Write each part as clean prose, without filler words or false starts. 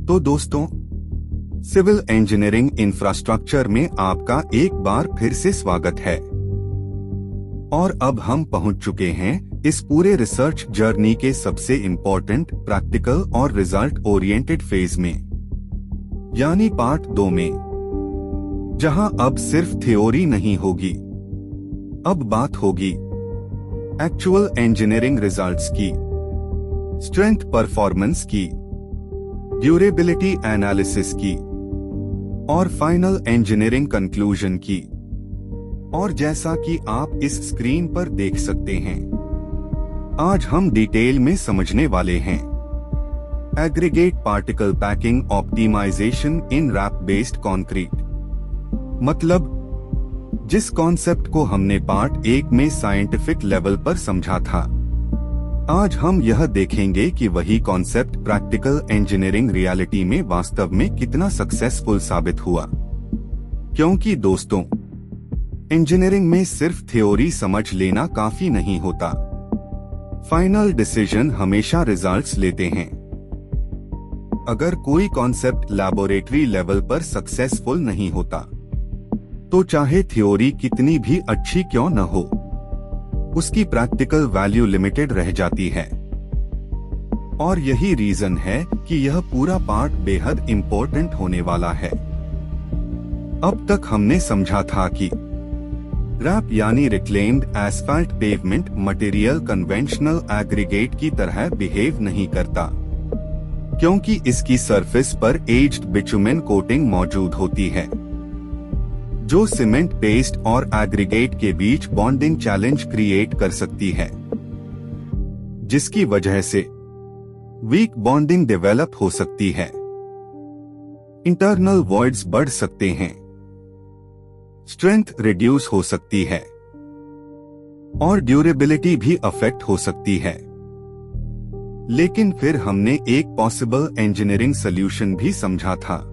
तो दोस्तों, civil engineering infrastructure में आपका एक बार फिर से स्वागत है। और अब हम पहुंच चुके हैं इस पूरे रिसर्च जर्नी के सबसे इम्पोर्टेंट प्रैक्टिकल और रिजल्ट ओरिएंटेड फेज में, यानी पार्ट 2 में, जहां अब सिर्फ थ्योरी नहीं होगी, अब बात होगी एक्चुअल इंजीनियरिंग रिजल्ट्स की, स्ट्रेंथ परफॉर्मेंस की, ड्यूरेबिलिटी एनालिसिस की और फाइनल इंजीनियरिंग कंक्लूजन की। और जैसा कि आप इस स्क्रीन पर देख सकते हैं, आज हम डिटेल में समझने वाले हैं एग्रीगेट पार्टिकल पैकिंग ऑप्टिमाइजेशन इन रैप बेस्ड कंक्रीट। मतलब जिस कॉन्सेप्ट को हमने पार्ट 1 में साइंटिफिक लेवल पर समझा था, आज हम यह देखेंगे कि वही कॉन्सेप्ट प्रैक्टिकल इंजीनियरिंग रियलिटी में वास्तव में कितना सक्सेसफुल साबित हुआ। क्योंकि दोस्तों, इंजीनियरिंग में सिर्फ थ्योरी समझ लेना काफी नहीं होता, फाइनल डिसीजन हमेशा रिजल्ट्स लेते हैं। अगर कोई कॉन्सेप्ट लैबोरेटरी लेवल पर सक्सेसफुल नहीं होता, तो चाहे थ्योरी कितनी भी अच्छी क्यों न हो, उसकी प्रैक्टिकल वैल्यू लिमिटेड रह जाती है। और यही रीजन है कि यह पूरा पार्ट बेहद इम्पोर्टेंट होने वाला है। अब तक हमने समझा था कि रैप यानी reclaimed asphalt pavement material conventional aggregate की तरह बिहेव नहीं करता, क्योंकि इसकी सरफेस पर एज्ड बिटुमेन कोटिंग मौजूद होती है, जो सीमेंट पेस्ट और एग्रीगेट के बीच बॉन्डिंग चैलेंज क्रिएट कर सकती है, जिसकी वजह से वीक बॉन्डिंग डेवलप हो सकती है, इंटरनल वॉइड्स बढ़ सकते हैं, स्ट्रेंथ रिड्यूस हो सकती है और ड्यूरेबिलिटी भी अफेक्ट हो सकती है। लेकिन फिर हमने एक पॉसिबल इंजीनियरिंग सॉल्यूशन भी समझा था,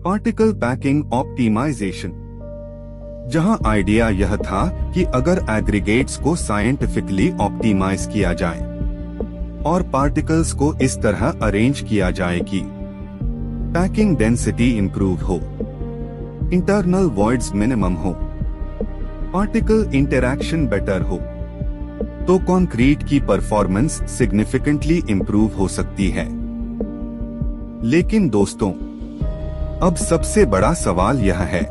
पार्टिकल पैकिंग ऑप्टिमाइजेशन, जहां आइडिया यह था कि अगर एग्रीगेट्स को साइंटिफिकली ऑप्टिमाइज किया जाए और पार्टिकल्स को इस तरह अरेंज किया जाए कि पैकिंग डेंसिटी इंप्रूव हो, इंटरनल वॉइड्स मिनिमम हो, पार्टिकल इंटरैक्शन बेटर हो, तो कंक्रीट की परफॉर्मेंस सिग्निफिकेंटली इंप्रूव हो सकती है। लेकिन दोस्तों, अब सबसे बड़ा सवाल यह है,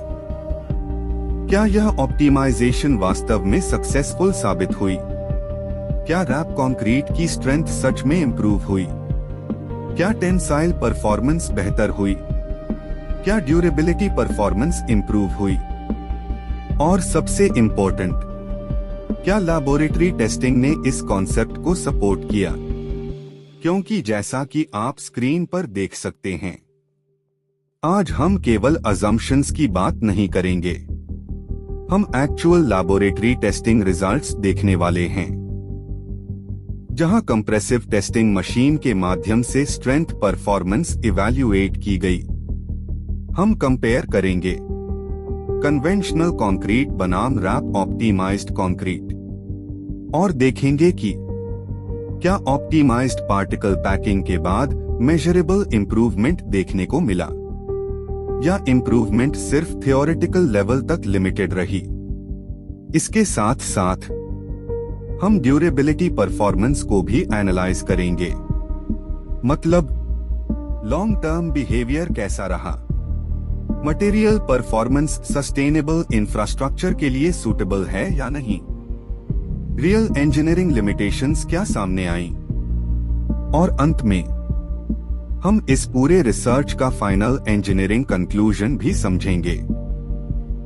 क्या यह ऑप्टिमाइजेशन वास्तव में सक्सेसफुल साबित हुई? क्या रैप कंक्रीट की स्ट्रेंथ सच में इंप्रूव हुई? क्या टेंसाइल परफॉर्मेंस बेहतर हुई? क्या ड्यूरेबिलिटी परफॉर्मेंस इंप्रूव हुई? और सबसे इम्पोर्टेंट, क्या लैबोरेटरी टेस्टिंग ने इस कॉन्सेप्ट को सपोर्ट किया? क्योंकि जैसा कि आप स्क्रीन पर देख सकते हैं, आज हम केवल अजम्पशंस की बात नहीं करेंगे, हम एक्चुअल लैबोरेटरी टेस्टिंग रिजल्ट्स देखने वाले हैं, जहां कंप्रेसिव टेस्टिंग मशीन के माध्यम से स्ट्रेंथ परफॉर्मेंस इवैल्यूएट की गई। हम कंपेयर करेंगे कन्वेंशनल कंक्रीट बनाम रैप ऑप्टिमाइज्ड कंक्रीट और देखेंगे कि क्या ऑप्टिमाइज्ड पार्टिकल पैकिंग के बाद मेजरेबल इंप्रूवमेंट देखने को मिला, या इंप्रूवमेंट सिर्फ थियोरेटिकल लेवल तक लिमिटेड रही। इसके साथ साथ हम ड्यूरेबिलिटी परफॉर्मेंस को भी एनालाइज करेंगे, मतलब लॉन्ग टर्म बिहेवियर कैसा रहा, मटेरियल परफॉर्मेंस सस्टेनेबल इंफ्रास्ट्रक्चर के लिए सूटेबल है या नहीं, रियल इंजीनियरिंग लिमिटेशंस क्या सामने आई, और अंत में हम इस पूरे रिसर्च का फाइनल इंजीनियरिंग कंक्लूजन भी समझेंगे।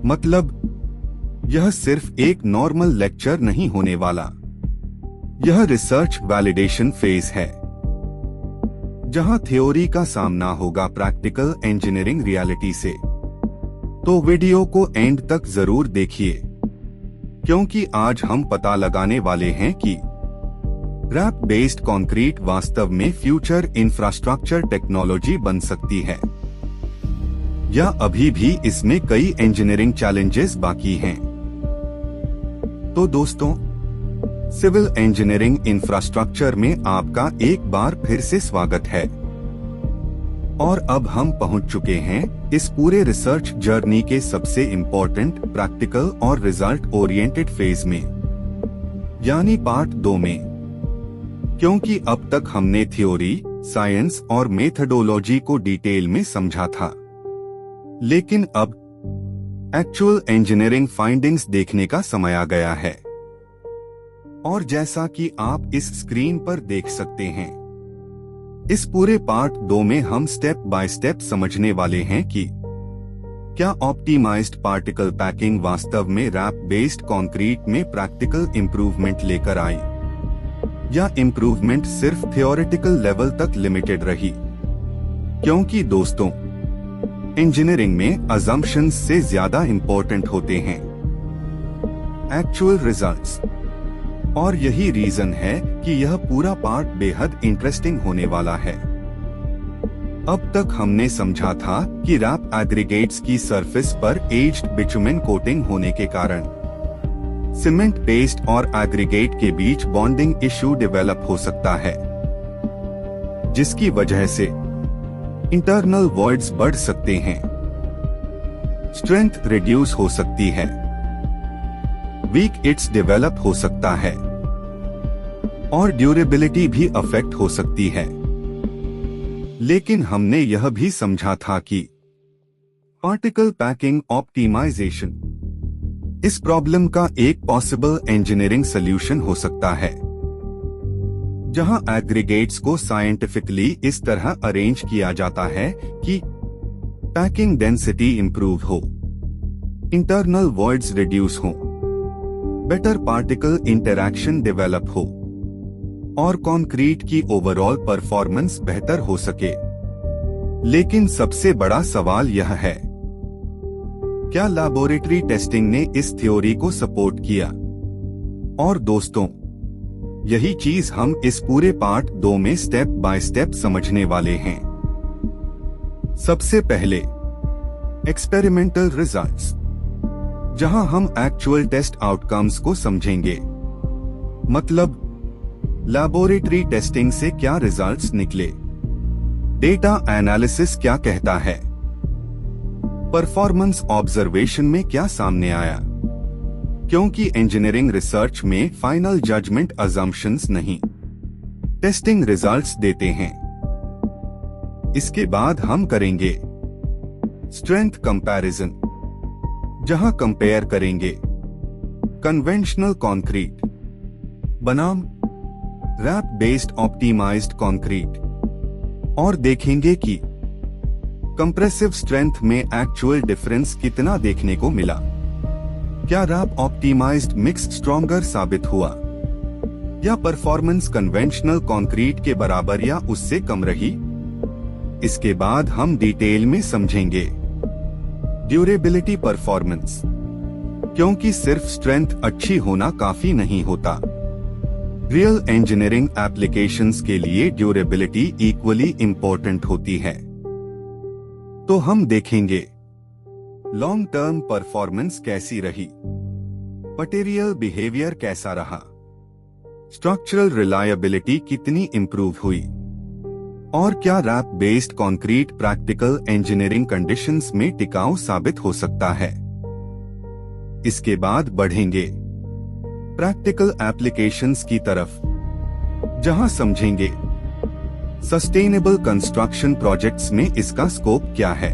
मतलब यह सिर्फ एक नॉर्मल लेक्चर नहीं होने वाला, यह रिसर्च वैलिडेशन फेज है, जहां थ्योरी का सामना होगा प्रैक्टिकल इंजीनियरिंग रियलिटी से। तो वीडियो को एंड तक जरूर देखिए, क्योंकि आज हम पता लगाने वाले हैं कि रैप बेस्ड कंक्रीट वास्तव में फ्यूचर इंफ्रास्ट्रक्चर टेक्नोलॉजी बन सकती है, या अभी भी इसमें कई इंजीनियरिंग चैलेंजेस बाकी हैं। तो दोस्तों, सिविल इंजीनियरिंग इंफ्रास्ट्रक्चर में आपका एक बार फिर से स्वागत है। और अब हम पहुंच चुके हैं इस पूरे रिसर्च जर्नी के सबसे इम्पोर्टेंट प्रैक्टिकल और रिजल्ट ओरिएंटेड फेज में, यानी पार्ट 2 में। क्योंकि अब तक हमने थ्योरी, साइंस और मेथडोलॉजी को डिटेल में समझा था, लेकिन अब एक्चुअल इंजीनियरिंग फाइंडिंग्स देखने का समय आ गया है। और जैसा कि आप इस स्क्रीन पर देख सकते हैं, इस पूरे पार्ट 2 में हम स्टेप बाय स्टेप समझने वाले हैं कि क्या ऑप्टिमाइज्ड पार्टिकल पैकिंग वास्तव में रैप बेस्ड कंक्रीट में प्रैक्टिकल इंप्रूवमेंट लेकर आई, या इंप्रूवमेंट सिर्फ थियोरेटिकल लेवल तक लिमिटेड रही। क्योंकि दोस्तों, इंजीनियरिंग में अजम्पशंस से ज्यादा इंपॉर्टेंट होते हैं एक्चुअल रिजल्ट्स। और यही रीजन है कि यह पूरा पार्ट बेहद इंटरेस्टिंग होने वाला है। अब तक हमने समझा था कि रैप एग्रीगेट्स की सरफेस पर एज्ड बिटुमेन कोटिंग होने के कारण सीमेंट पेस्ट और एग्रीगेट के बीच बॉन्डिंग इश्यू डेवलप हो सकता है, जिसकी वजह से इंटरनल वॉइड्स बढ़ सकते हैं, स्ट्रेंथ रिड्यूस हो सकती है, वीक इट्स डेवलप हो सकता है और ड्यूरेबिलिटी भी अफेक्ट हो सकती है। लेकिन हमने यह भी समझा था कि पार्टिकल पैकिंग ऑप्टिमाइजेशन इस प्रॉब्लम का एक पॉसिबल इंजीनियरिंग सॉल्यूशन हो सकता है, जहां एग्रीगेट्स को साइंटिफिकली इस तरह अरेंज किया जाता है कि पैकिंग डेंसिटी इंप्रूव हो, इंटरनल वॉइड्स रिड्यूस हो, बेटर पार्टिकल इंटरैक्शन डेवलप हो और कंक्रीट की ओवरऑल परफॉर्मेंस बेहतर हो सके। लेकिन सबसे बड़ा सवाल यह है, क्या लैबोरेटरी टेस्टिंग ने इस थ्योरी को सपोर्ट किया? और दोस्तों, यही चीज हम इस पूरे पार्ट 2 में स्टेप बाय स्टेप समझने वाले हैं। सबसे पहले एक्सपेरिमेंटल रिजल्ट्स, जहां हम एक्चुअल टेस्ट आउटकम्स को समझेंगे। मतलब लैबोरेटरी टेस्टिंग से क्या रिजल्ट्स निकले, डेटा एनालिसिस क्या कहता है, परफॉर्मेंस ऑब्जर्वेशन में क्या सामने आया। क्योंकि इंजीनियरिंग रिसर्च में फाइनल जजमेंट अजम्पशंस नहीं, टेस्टिंग रिजल्ट्स देते हैं। इसके बाद हम करेंगे स्ट्रेंथ कंपैरिजन, जहां कंपेयर करेंगे कन्वेंशनल कंक्रीट बनाम रैप बेस्ड ऑप्टिमाइज्ड कंक्रीट और देखेंगे कि कंप्रेसिव स्ट्रेंथ में एक्चुअल डिफरेंस कितना देखने को मिला। क्या रैप ऑप्टिमाइज्ड मिक्स स्ट्रॉन्गर साबित हुआ या परफॉर्मेंस कन्वेंशनल कंक्रीट के बराबर या उससे कम रही। इसके बाद हम डिटेल में समझेंगे ड्यूरेबिलिटी परफॉर्मेंस, क्योंकि सिर्फ स्ट्रेंथ अच्छी होना काफी नहीं होता। रियल इंजीनियरिंग एप्लीकेशंस के लिए ड्यूरेबिलिटी इक्वली इम्पोर्टेंट होती है। तो हम देखेंगे लॉन्ग टर्म परफॉर्मेंस कैसी रही, मटेरियल बिहेवियर कैसा रहा, स्ट्रक्चरल रिलायबिलिटी कितनी इंप्रूव हुई और क्या RAP based concrete practical engineering conditions में टिकाऊ साबित हो सकता है। इसके बाद बढ़ेंगे प्रैक्टिकल एप्लीकेशंस की तरफ, जहां समझेंगे सस्टेनेबल कंस्ट्रक्शन प्रोजेक्ट्स में इसका स्कोप क्या है,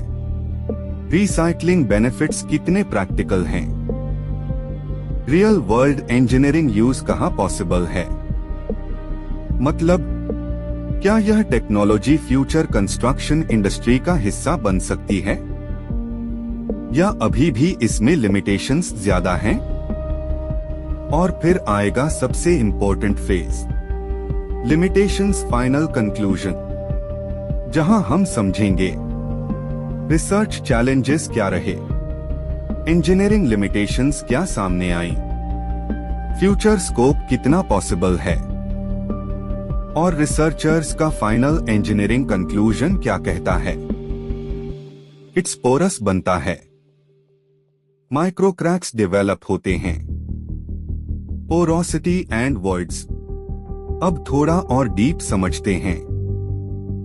रिसाइकलिंग बेनिफिट्स कितने प्रैक्टिकल हैं, रियल वर्ल्ड इंजीनियरिंग यूज कहां पॉसिबल है। मतलब क्या यह टेक्नोलॉजी फ्यूचर कंस्ट्रक्शन इंडस्ट्री का हिस्सा बन सकती है या अभी भी इसमें लिमिटेशंस ज्यादा हैं। और फिर आएगा सबसे important phase, limitations final conclusion, जहां हम समझेंगे रिसर्च चैलेंजेस क्या रहे, इंजीनियरिंग लिमिटेशंस क्या सामने आई, फ्यूचर स्कोप कितना पॉसिबल है और रिसर्चर्स का फाइनल इंजीनियरिंग कंक्लूजन क्या कहता है। इट्स पोरस बनता है, माइक्रो क्रैक्स डेवलप होते हैं, पोरोसिटी एंड वॉइड्स। अब थोड़ा और डीप समझते हैं।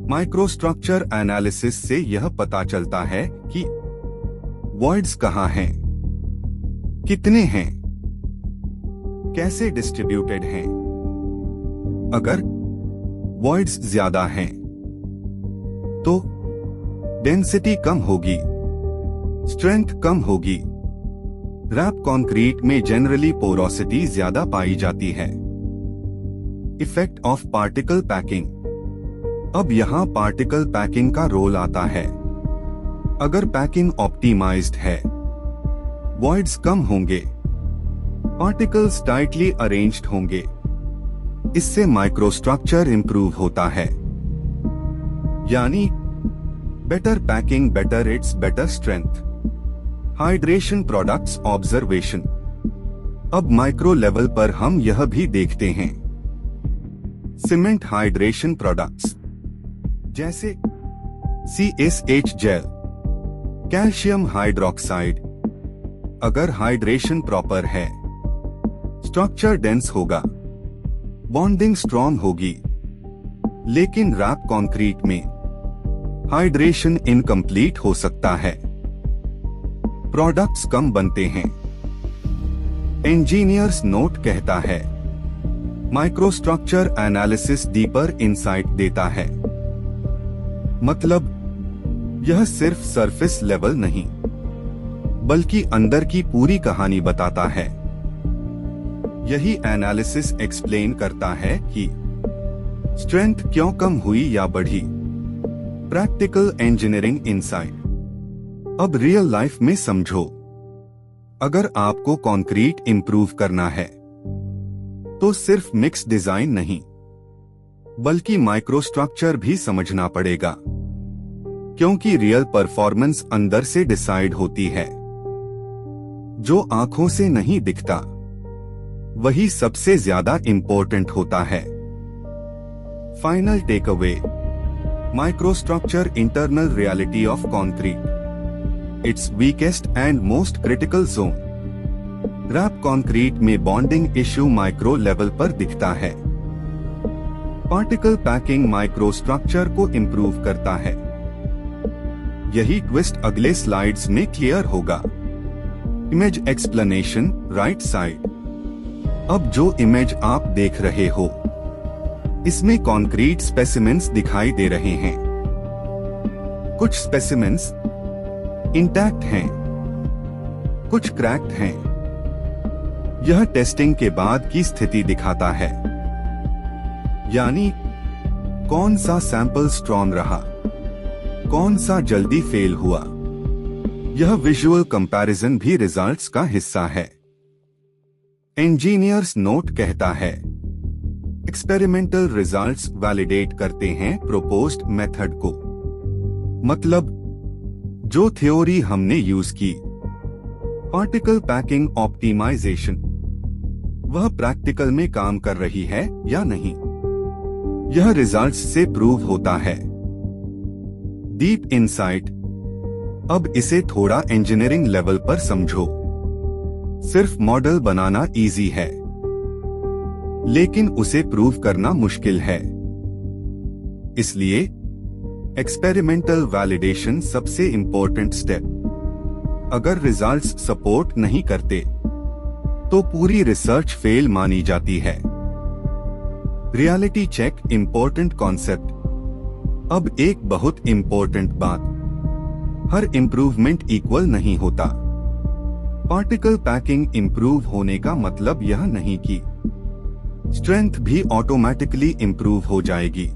माइक्रोस्ट्रक्चर एनालिसिस से यह पता चलता है कि वॉइड्स कहाँ हैं, कितने हैं, कैसे डिस्ट्रीब्यूटेड हैं। अगर वॉइड्स ज्यादा हैं तो डेंसिटी कम होगी, स्ट्रेंथ कम होगी। रैप कंक्रीट में जनरली पोरोसिटी ज्यादा पाई जाती है। Effect of particle packing. अब यहाँ पार्टिकल पैकिंग का रोल आता है। अगर पैकिंग ऑप्टिमाइज्ड है, वॉइड्स कम होंगे, पार्टिकल्स टाइटली अरेंज्ड होंगे। इससे माइक्रोस्ट्रक्चर इंप्रूव होता है। यानी better packing, better it's better strength. Hydration products observation. अब माइक्रो लेवल पर हम यह भी देखते हैं। सीमेंट हाइड्रेशन प्रोडक्ट्स जैसे CSH जेल, कैल्शियम हाइड्रोक्साइड। अगर हाइड्रेशन प्रॉपर है, स्ट्रक्चर डेंस होगा, बॉन्डिंग स्ट्रॉन्ग होगी। लेकिन रैप कंक्रीट में हाइड्रेशन इनकम्प्लीट हो सकता है, प्रोडक्ट्स कम बनते हैं। इंजीनियर्स नोट कहता है, माइक्रोस्ट्रक्चर एनालिसिस डीपर इंसाइट देता है। मतलब यह सिर्फ सरफेस लेवल नहीं, बल्कि अंदर की पूरी कहानी बताता है। यही एनालिसिस एक्सप्लेन करता है कि स्ट्रेंथ क्यों कम हुई या बढ़ी। Practical engineering insight. अब रियल लाइफ में समझो। अगर आपको कंक्रीट इंप्रूव करना है तो सिर्फ मिक्स डिजाइन नहीं, बल्कि माइक्रोस्ट्रक्चर भी समझना पड़ेगा, क्योंकि रियल परफॉर्मेंस अंदर से डिसाइड होती है। जो आंखों से नहीं दिखता वही सबसे ज्यादा इंपॉर्टेंट होता है। Final take away. Microstructure internal reality of concrete, it's weakest and most critical zone. RAP concrete में बॉन्डिंग इश्यू माइक्रो लेवल पर दिखता है। पार्टिकल पैकिंग माइक्रोस्ट्रक्चर को इंप्रूव करता है। यही ट्विस्ट अगले स्लाइड्स में क्लियर होगा। Image explanation right side. अब जो इमेज आप देख रहे हो, इसमें कंक्रीट स्पेसिमेंस दिखाई दे रहे हैं। कुछ स्पेसिमेंस इंटैक्ट हैं, कुछ क्रैक्ड हैं। यह टेस्टिंग के बाद की स्थिति दिखाता है, यानी कौन सा सैंपल स्ट्रॉन्ग रहा, कौन सा जल्दी फेल हुआ। यह विजुअल कंपैरिजन भी रिजल्ट्स का हिस्सा है। इंजीनियर्स नोट कहता है, एक्सपेरिमेंटल रिजल्ट्स वैलिडेट करते हैं प्रोपोज्ड मेथड को। मतलब जो थ्योरी हमने यूज की, पार्टिकल पैकिंग ऑप्टिमाइजेशन, वह प्रैक्टिकल में काम कर रही है या नहीं, यह रिजल्ट्स से प्रूव होता है। Deep insight. अब इसे थोड़ा इंजीनियरिंग लेवल पर समझो। सिर्फ मॉडल बनाना इजी है, लेकिन उसे प्रूव करना मुश्किल है। इसलिए एक्सपेरिमेंटल वैलिडेशन सबसे इंपॉर्टेंट स्टेप। अगर रिजल्ट्स सपोर्ट नहीं करते तो पूरी रिसर्च फेल मानी जाती है। Reality check important concept. अब एक बहुत इंपॉर्टेंट बात, हर इंप्रूवमेंट इक्वल नहीं होता। पार्टिकल पैकिंग इंप्रूव होने का मतलब यह नहीं कि स्ट्रेंथ भी ऑटोमेटिकली इंप्रूव हो जाएगी,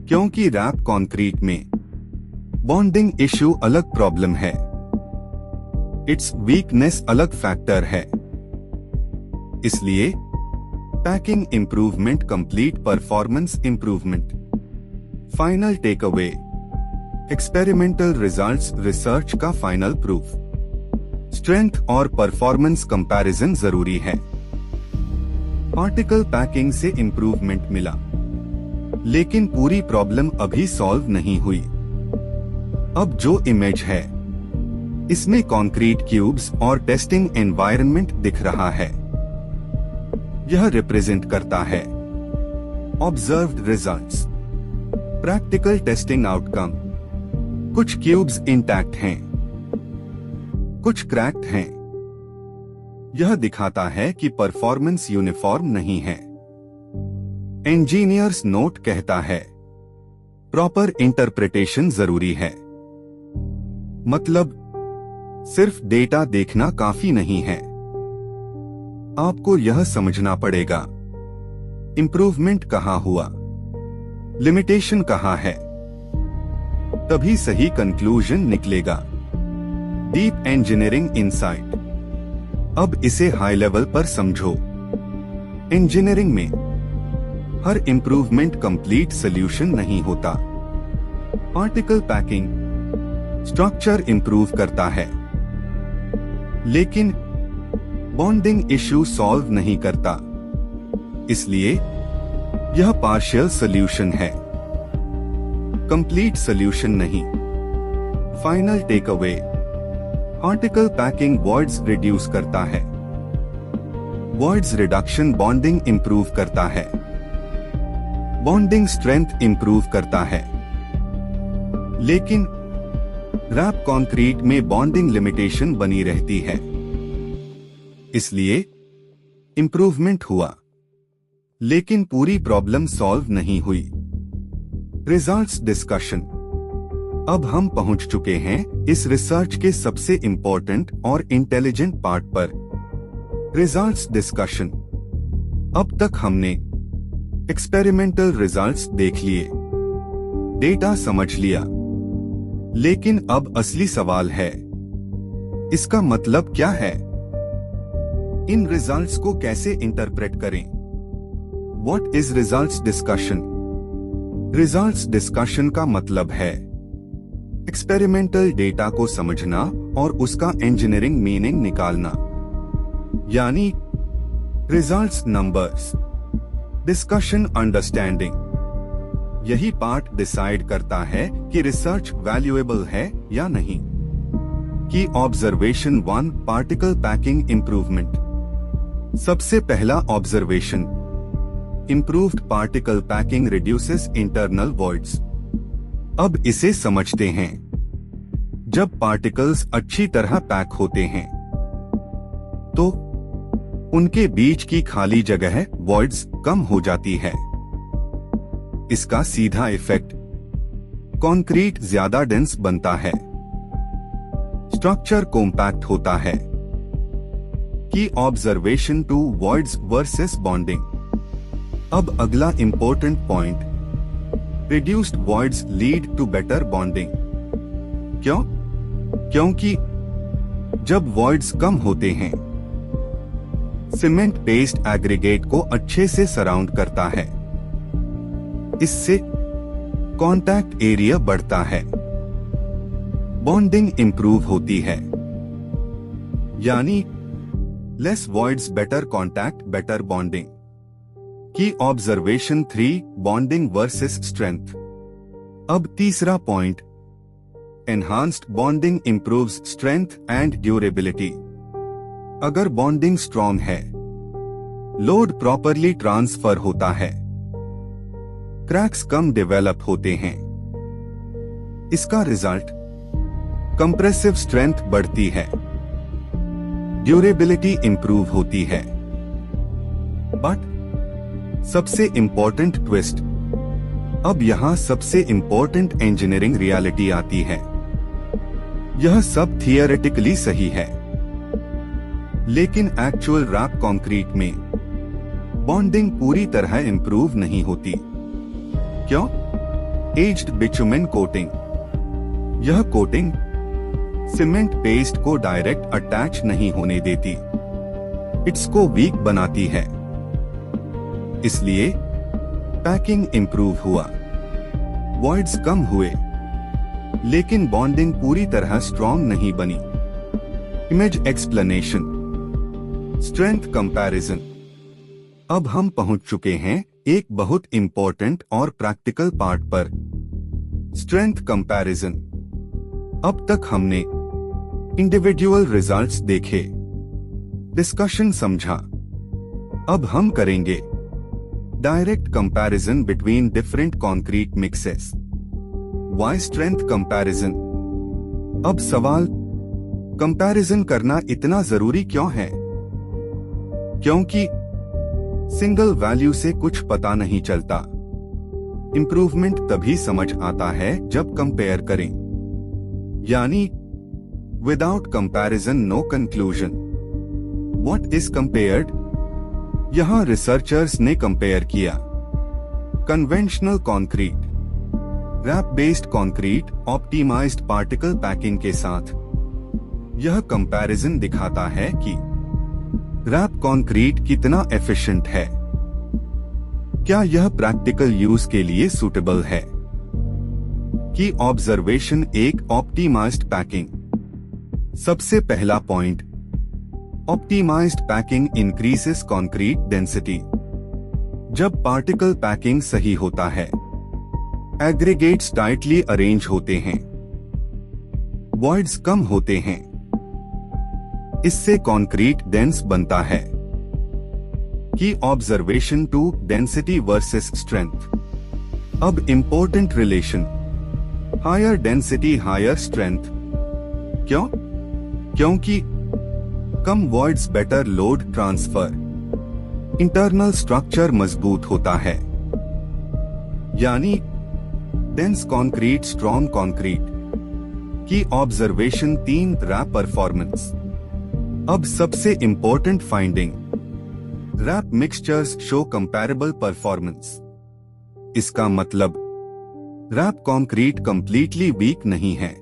क्योंकि रैप कंक्रीट में बॉन्डिंग इश्यू अलग प्रॉब्लम है, इट्स वीकनेस अलग फैक्टर है। इसलिए packing improvement complete performance improvement. Final take away, experimental results research का फाइनल प्रूफ। स्ट्रेंथ और परफॉर्मेंस कंपैरिजन जरूरी है। पार्टिकल पैकिंग से इंप्रूवमेंट मिला, लेकिन पूरी प्रॉब्लम अभी सॉल्व नहीं हुई। अब जो इमेज है, इसमें कंक्रीट क्यूब्स और टेस्टिंग एनवायरनमेंट दिख रहा है। यह रिप्रेजेंट करता है observed results, practical testing outcome. कुछ क्यूब्स इंटैक्ट हैं, कुछ क्रैक्ड हैं। यह दिखाता है कि परफॉर्मेंस यूनिफॉर्म नहीं है। इंजीनियर्स नोट कहता है प्रॉपर इंटरप्रिटेशन जरूरी है। मतलब सिर्फ डेटा देखना काफी नहीं है, आपको यह समझना पड़ेगा इंप्रूवमेंट कहां हुआ, लिमिटेशन कहां है, तभी सही कंक्लूजन निकलेगा। Deep engineering insight. अब इसे हाई लेवल पर समझो। इंजीनियरिंग में हर इंप्रूवमेंट कंप्लीट सॉल्यूशन नहीं होता। पार्टिकल पैकिंग स्ट्रक्चर इंप्रूव करता है, लेकिन बॉन्डिंग इश्यू सॉल्व नहीं करता। इसलिए यह पार्शियल सॉल्यूशन है, कंप्लीट सॉल्यूशन नहीं। Final take away, particle packing voids reduce करता है। वॉइड्स रिडक्शन बॉन्डिंग इंप्रूव करता है, बॉन्डिंग स्ट्रेंथ इंप्रूव करता है। लेकिन रैप कंक्रीट में बॉन्डिंग लिमिटेशन बनी रहती है, इसलिए इंप्रूवमेंट हुआ, लेकिन पूरी प्रॉब्लम सॉल्व नहीं हुई। Results discussion. अब हम पहुंच चुके हैं इस रिसर्च के सबसे इंपॉर्टेंट और इंटेलिजेंट पार्ट पर, रिजल्ट्स डिस्कशन। अब तक हमने एक्सपेरिमेंटल रिजल्ट्स देख लिए, डेटा समझ लिया, लेकिन अब असली सवाल है, इसका मतलब क्या है? इन रिजल्ट्स को कैसे इंटरप्रेट करें? What is results discussion? Results discussion का मतलब है एक्सपेरिमेंटल डेटा को समझना और उसका इंजीनियरिंग मीनिंग निकालना, यानी रिजल्ट्स नंबर्स, डिस्कशन अंडरस्टैंडिंग। यही पार्ट डिसाइड करता है कि रिसर्च वैल्यूएबल है या नहीं। की ऑब्जर्वेशन 1 पार्टिकल पैकिंग इंप्रूवमेंट। सबसे पहला observation, improved particle packing reduces internal voids. अब इसे समझते हैं। जब पार्टिकल्स अच्छी तरह पैक होते हैं तो उनके बीच की खाली जगह वॉइड्स कम हो जाती है। इसका सीधा इफेक्ट कंक्रीट ज्यादा डेंस बनता है, स्ट्रक्चर कॉम्पैक्ट होता है। Key observation 2 voids versus bonding. अब अगला important point, reduced voids lead to better bonding. क्यों? क्योंकि जब वॉइड्स कम होते हैं, सीमेंट पेस्ट एग्रीगेट को अच्छे से सराउंड करता है। इससे कॉन्टैक्ट एरिया बढ़ता है, बॉन्डिंग इंप्रूव होती है। यानी less voids better contact better bonding. की ऑब्जर्वेशन 3 बॉन्डिंग वर्सेस स्ट्रेंथ। अब तीसरा point, enhanced bonding improves strength and durability. अगर बॉन्डिंग स्ट्रॉन्ग है, लोड प्रॉपरली ट्रांसफर होता है, क्रैक्स कम डेवलप होते हैं। इसका रिजल्ट कंप्रेसिव स्ट्रेंथ बढ़ती है, ड्यूरेबिलिटी इंप्रूव होती है। बट सबसे इंपॉर्टेंट ट्विस्ट, अब यहां सबसे इंपॉर्टेंट इंजीनियरिंग रियलिटी आती है। यह सब थियोरेटिकली सही है, लेकिन एक्चुअल रैप कंक्रीट में बॉन्डिंग पूरी तरह इंप्रूव नहीं होती। क्यों? Aged bitumen coating. यह कोटिंग सीमेंट पेस्ट को डायरेक्ट अटैच नहीं होने देती, इसको वीक बनाती है। इसलिए पैकिंग इंप्रूव हुआ, वॉइड्स कम हुए, लेकिन बॉन्डिंग पूरी तरह स्ट्रॉन्ग नहीं बनी। Image explanation, strength comparison. अब हम पहुंच चुके हैं एक बहुत इंपॉर्टेंट और प्रैक्टिकल पार्ट पर, स्ट्रेंथ कंपैरिजन। अब तक हमने इंडिविजुअल रिजल्ट्स देखे, डिस्कशन समझा। अब हम करेंगे direct comparison between different concrete mixes. Why strength comparison. अब सवाल, कंपैरिजन करना इतना जरूरी क्यों है? क्योंकि सिंगल वैल्यू से कुछ पता नहीं चलता। इंप्रूवमेंट तभी समझ आता है जब कंपेयर करें, यानी without comparison no conclusion. What is compared? यहां रिसर्चर्स ने कंपेयर किया conventional concrete, RAP based concrete optimised particle packing के साथ। यह कंपैरिजन दिखाता है कि रैप कंक्रीट कितना एफिशिएंट है। क्या यह प्रैक्टिकल यूज के लिए सूटेबल है? की ऑब्जर्वेशन एक ऑप्टिमाइज्ड पैकिंग। सबसे पहला point, optimised packing increases concrete density. जब पार्टिकल पैकिंग सही होता है, एग्रीगेट्स टाइटली अरेंज होते हैं, वॉइड्स कम होते हैं, इससे कंक्रीट डेंस बनता है। Key observation 2 density versus strength. अब important relation, higher density higher strength. क्यों? क्योंकि कम voids better load transfer, internal structure मजबूत होता है, यानी dense concrete strong concrete. Key observation 3 RAP performance. अब सबसे important finding, RAP mixtures show comparable performance. इसका मतलब रैप कंक्रीट कंप्लीटली वीक नहीं है।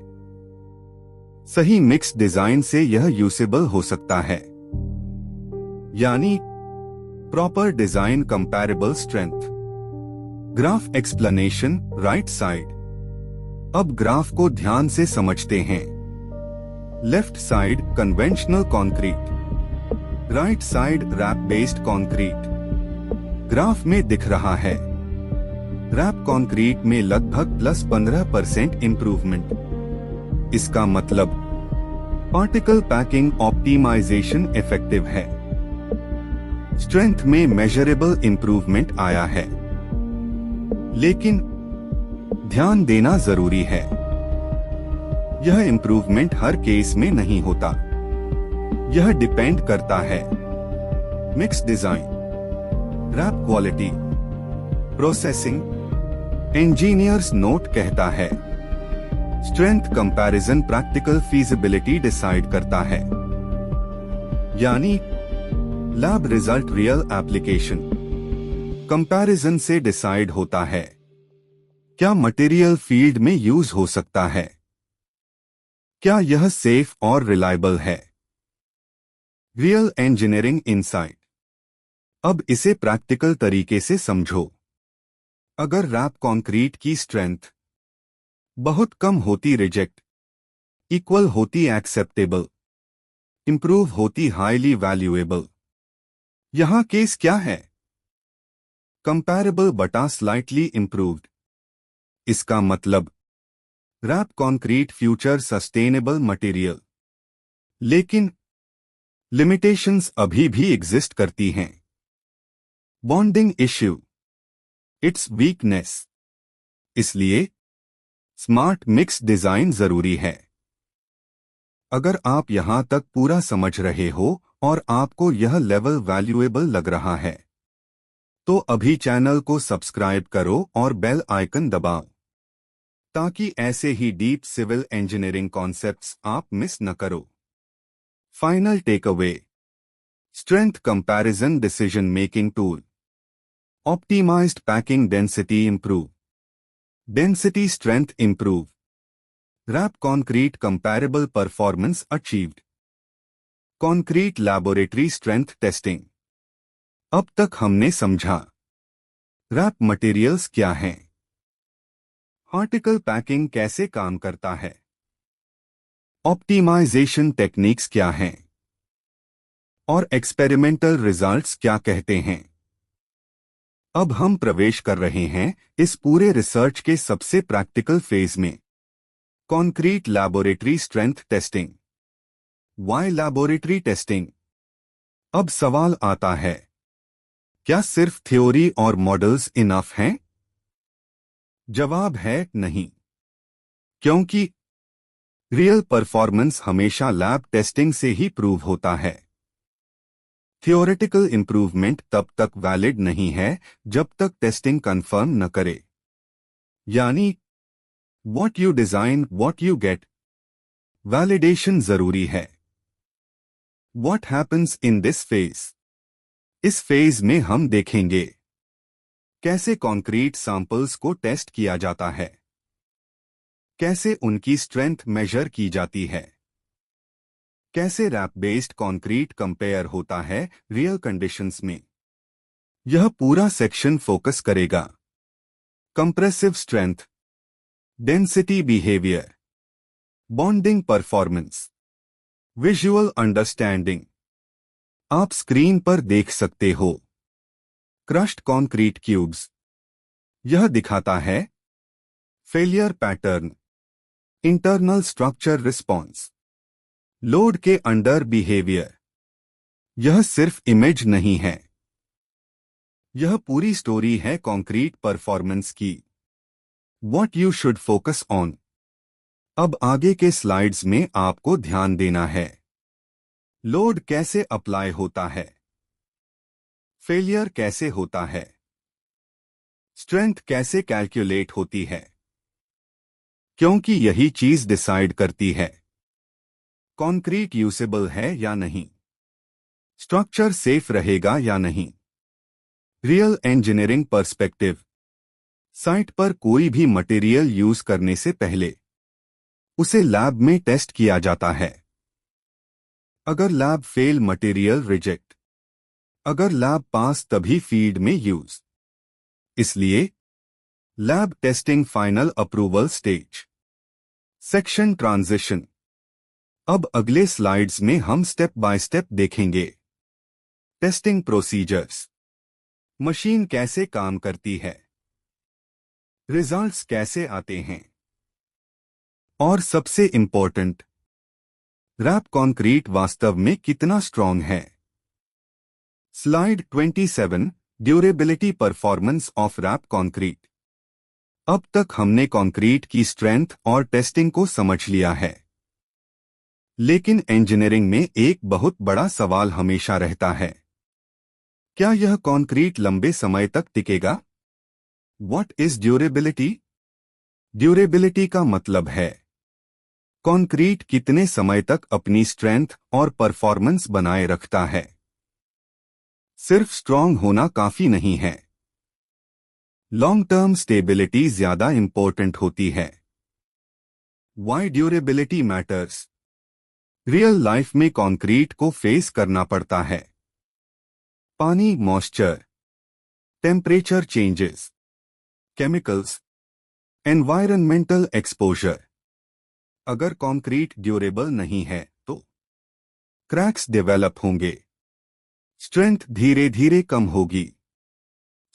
सही मिक्स डिजाइन से यह यूजेबल हो सकता है, यानी proper design comparable strength. Graph explanation right side. अब ग्राफ को ध्यान से समझते हैं। Left side conventional concrete, right side RAP based concrete. Graph में दिख रहा है रैप कंक्रीट में लगभग +15% इंप्रूवमेंट। इसका मतलब पार्टिकल पैकिंग ऑप्टिमाइजेशन इफेक्टिव है। स्ट्रेंथ में मेजरेबल इंप्रूवमेंट आया है, लेकिन ध्यान देना जरूरी है, यह इंप्रूवमेंट हर केस में नहीं होता। यह डिपेंड करता है mix design, RAP quality, processing. Engineers note कहता है strength comparison practical feasibility decide करता है, यानी lab result real application comparison से डिसाइड होता है क्या मटेरियल फील्ड में यूज हो सकता है, क्या यह सेफ और रिलायबल है। Real engineering insight. अब इसे प्रैक्टिकल तरीके से समझो। अगर रैप कंक्रीट की स्ट्रेंथ बहुत कम होती रिजेक्ट, इक्वल होती एक्सेप्टेबल, इंप्रूव होती हाईली वैल्यूएबल। यहां केस क्या है? कंपैरेबल बटा स्लाइटली इंप्रूव्ड। इसका मतलब RAP concrete future sustainable material. लेकिन लिमिटेशंस अभी भी एग्जिस्ट करती हैं। Bonding issue, it's weakness. इसलिए स्मार्ट मिक्स डिजाइन जरूरी है। अगर आप यहां तक पूरा समझ रहे हो और आपको यह लेवल वैल्यूएबल लग रहा है, तो अभी चैनल को सब्सक्राइब करो और बेल आइकन दबाओ, ताकि ऐसे ही डीप सिविल इंजीनियरिंग कॉन्सेप्ट्स आप मिस न करो। Final takeaway, strength comparison decision making tool. Optimised packing density improve, density strength improve, RAP concrete comparable performance achieved. Concrete laboratory strength testing. अब तक हमने समझा रैप मटेरियल्स क्या हैं, पार्टिकल पैकिंग कैसे काम करता है, ऑप्टिमाइजेशन टेक्निक्स क्या हैं, और एक्सपेरिमेंटल रिजल्ट्स क्या कहते हैं। अब हम प्रवेश कर रहे हैं इस पूरे रिसर्च के सबसे प्रैक्टिकल फेज में, concrete laboratory strength testing. Why laboratory testing? अब सवाल आता है, क्या सिर्फ थ्योरी और मॉडल्स इनफ हैं? जवाब है नहीं। क्योंकि रियल परफॉर्मेंस हमेशा लैब टेस्टिंग से ही प्रूव होता है। थियोरेटिकल इंप्रूवमेंट तब तक वैलिड नहीं है जब तक टेस्टिंग कंफर्म न करे। यानी what you design what you get, validation जरूरी है। What happens in this phase, इस फेज में हम देखेंगे कैसे कंक्रीट सैंपल्स को टेस्ट किया जाता है, कैसे उनकी स्ट्रेंथ मेजर की जाती है, कैसे रैप बेस्ड कंक्रीट कंपेयर होता है रियल कंडीशंस में। यह पूरा सेक्शन फोकस करेगा compressive strength, density behaviour, bonding performance, visual understanding. आप स्क्रीन पर देख सकते हो क्रश्ड कंक्रीट क्यूब्स। यह दिखाता है failure pattern, internal structure response, load के अंडर बिहेवियर। यह सिर्फ इमेज नहीं है, यह पूरी स्टोरी है कंक्रीट परफॉर्मेंस की। What you should focus on. अब आगे के स्लाइड्स में आपको ध्यान देना है लोड कैसे अप्लाई होता है, फेलियर कैसे होता है, स्ट्रेंथ कैसे कैलकुलेट होती है, क्योंकि यही चीज डिसाइड करती है कंक्रीट यूजेबल है या नहीं, स्ट्रक्चर सेफ रहेगा या नहीं। रियल इंजीनियरिंग पर्सपेक्टिव, साइट पर कोई भी मटेरियल यूज करने से पहले उसे लैब में टेस्ट किया जाता है। अगर लैब फेल मटेरियल रिजेक्ट, अगर लैब पास तभी फीड में यूज। इसलिए lab testing final approval stage. Section transition. अब अगले स्लाइड्स में हम स्टेप बाय स्टेप देखेंगे टेस्टिंग प्रोसीजर्स, मशीन कैसे काम करती है, रिजल्ट्स कैसे आते हैं, और सबसे इंपॉर्टेंट रैप कंक्रीट वास्तव में कितना स्ट्रॉन्ग है। Slide 27, durability performance of RAP concrete. अब तक हमने कंक्रीट की स्ट्रेंथ और टेस्टिंग को समझ लिया है, लेकिन इंजीनियरिंग में एक बहुत बड़ा सवाल हमेशा रहता है, क्या यह कंक्रीट लंबे समय तक टिकेगा। What is durability. ड्यूरेबिलिटी का मतलब है कंक्रीट कितने समय तक अपनी स्ट्रेंथ और परफॉर्मेंस बनाए रखता है। सिर्फ स्ट्रॉन्ग होना काफी नहीं है, लॉन्ग टर्म स्टेबिलिटी ज्यादा इंपॉर्टेंट होती है। Why durability matters. Real life में कंक्रीट को फेस करना पड़ता है पानी, moisture, temperature changes, chemicals, environmental exposure. अगर कंक्रीट ड्यूरेबल नहीं है तो क्रैक्स डेवलप होंगे, स्ट्रेंथ धीरे धीरे कम होगी,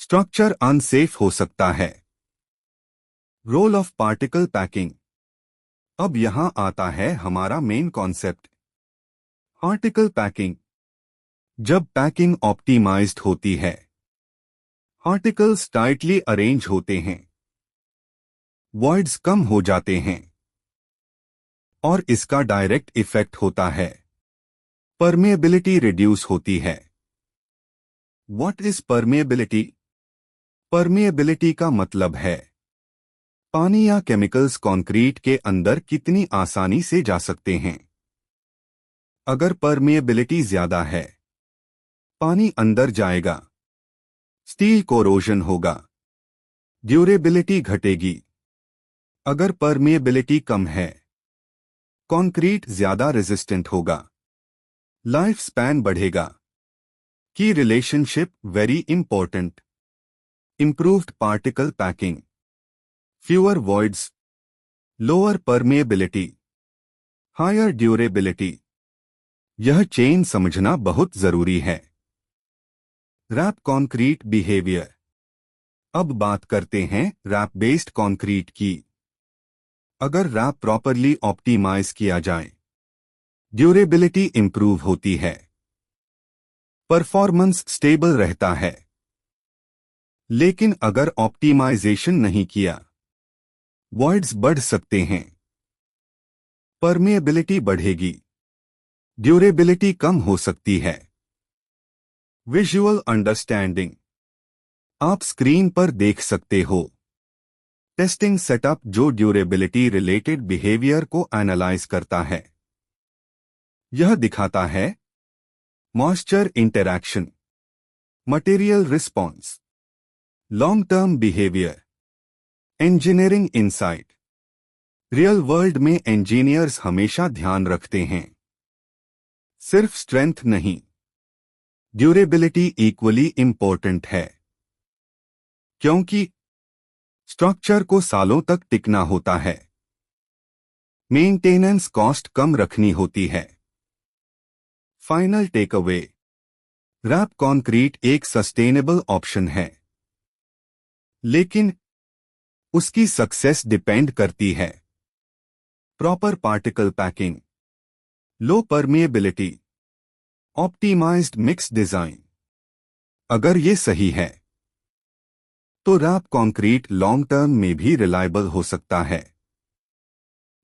स्ट्रक्चर अनसेफ हो सकता है। Role of particle packing. अब यहां आता है हमारा मेन कॉन्सेप्ट पार्टिकल पैकिंग। जब पैकिंग ऑप्टिमाइज्ड होती है, पार्टिकल्स टाइटली अरेंज होते हैं, वॉइड्स कम हो जाते हैं, और इसका डायरेक्ट इफेक्ट होता है परमेबिलिटी रिड्यूस होती है। What is permeability. परमेबिलिटी का मतलब है पानी या केमिकल्स कंक्रीट के अंदर कितनी आसानी से जा सकते हैं। अगर परमेबिलिटी ज्यादा है, पानी अंदर जाएगा, स्टील कोरोजन होगा, ड्यूरेबिलिटी घटेगी। अगर परमेबिलिटी कम है, कंक्रीट ज्यादा रेजिस्टेंट होगा, लाइफ स्पैन बढ़ेगा। Key relationship very important. Improved particle packing, fewer voids, lower permeability, higher durability. यह चेन समझना बहुत जरूरी है। RAP concrete behaviour. अब बात करते हैं रैप बेस्ड कंक्रीट की। अगर रैप प्रॉपरली ऑप्टिमाइज किया जाए, ड्यूरेबिलिटी इंप्रूव होती है, परफॉर्मेंस स्टेबल रहता है। लेकिन अगर ऑप्टिमाइजेशन नहीं किया, वॉइड्स बढ़ सकते हैं, परमेएबिलिटी बढ़ेगी, ड्यूरेबिलिटी कम हो सकती है। विजुअल अंडरस्टैंडिंग आप स्क्रीन पर देख सकते हो। टेस्टिंग सेटअप जो ड्यूरेबिलिटी रिलेटेड बिहेवियर को एनालाइज करता है। यह दिखाता है moisture interaction, material response, long term behaviour, engineering insight. Real world में इंजीनियर्स हमेशा ध्यान रखते हैं सिर्फ स्ट्रेंथ नहीं, ड्यूरेबिलिटी इक्वली इंपॉर्टेंट है, क्योंकि स्ट्रक्चर को सालों तक टिकना होता है, मेंटेनेंस कॉस्ट कम रखनी होती है। फाइनल टेकअवे, रैप कंक्रीट एक सस्टेनेबल ऑप्शन है, लेकिन उसकी सक्सेस डिपेंड करती है प्रॉपर पार्टिकल पैकिंग, लो परमेएबिलिटी, ऑप्टिमाइज्ड मिक्स डिजाइन। अगर ये सही है तो रैप कंक्रीट लॉन्ग टर्म में भी रिलायबल हो सकता है।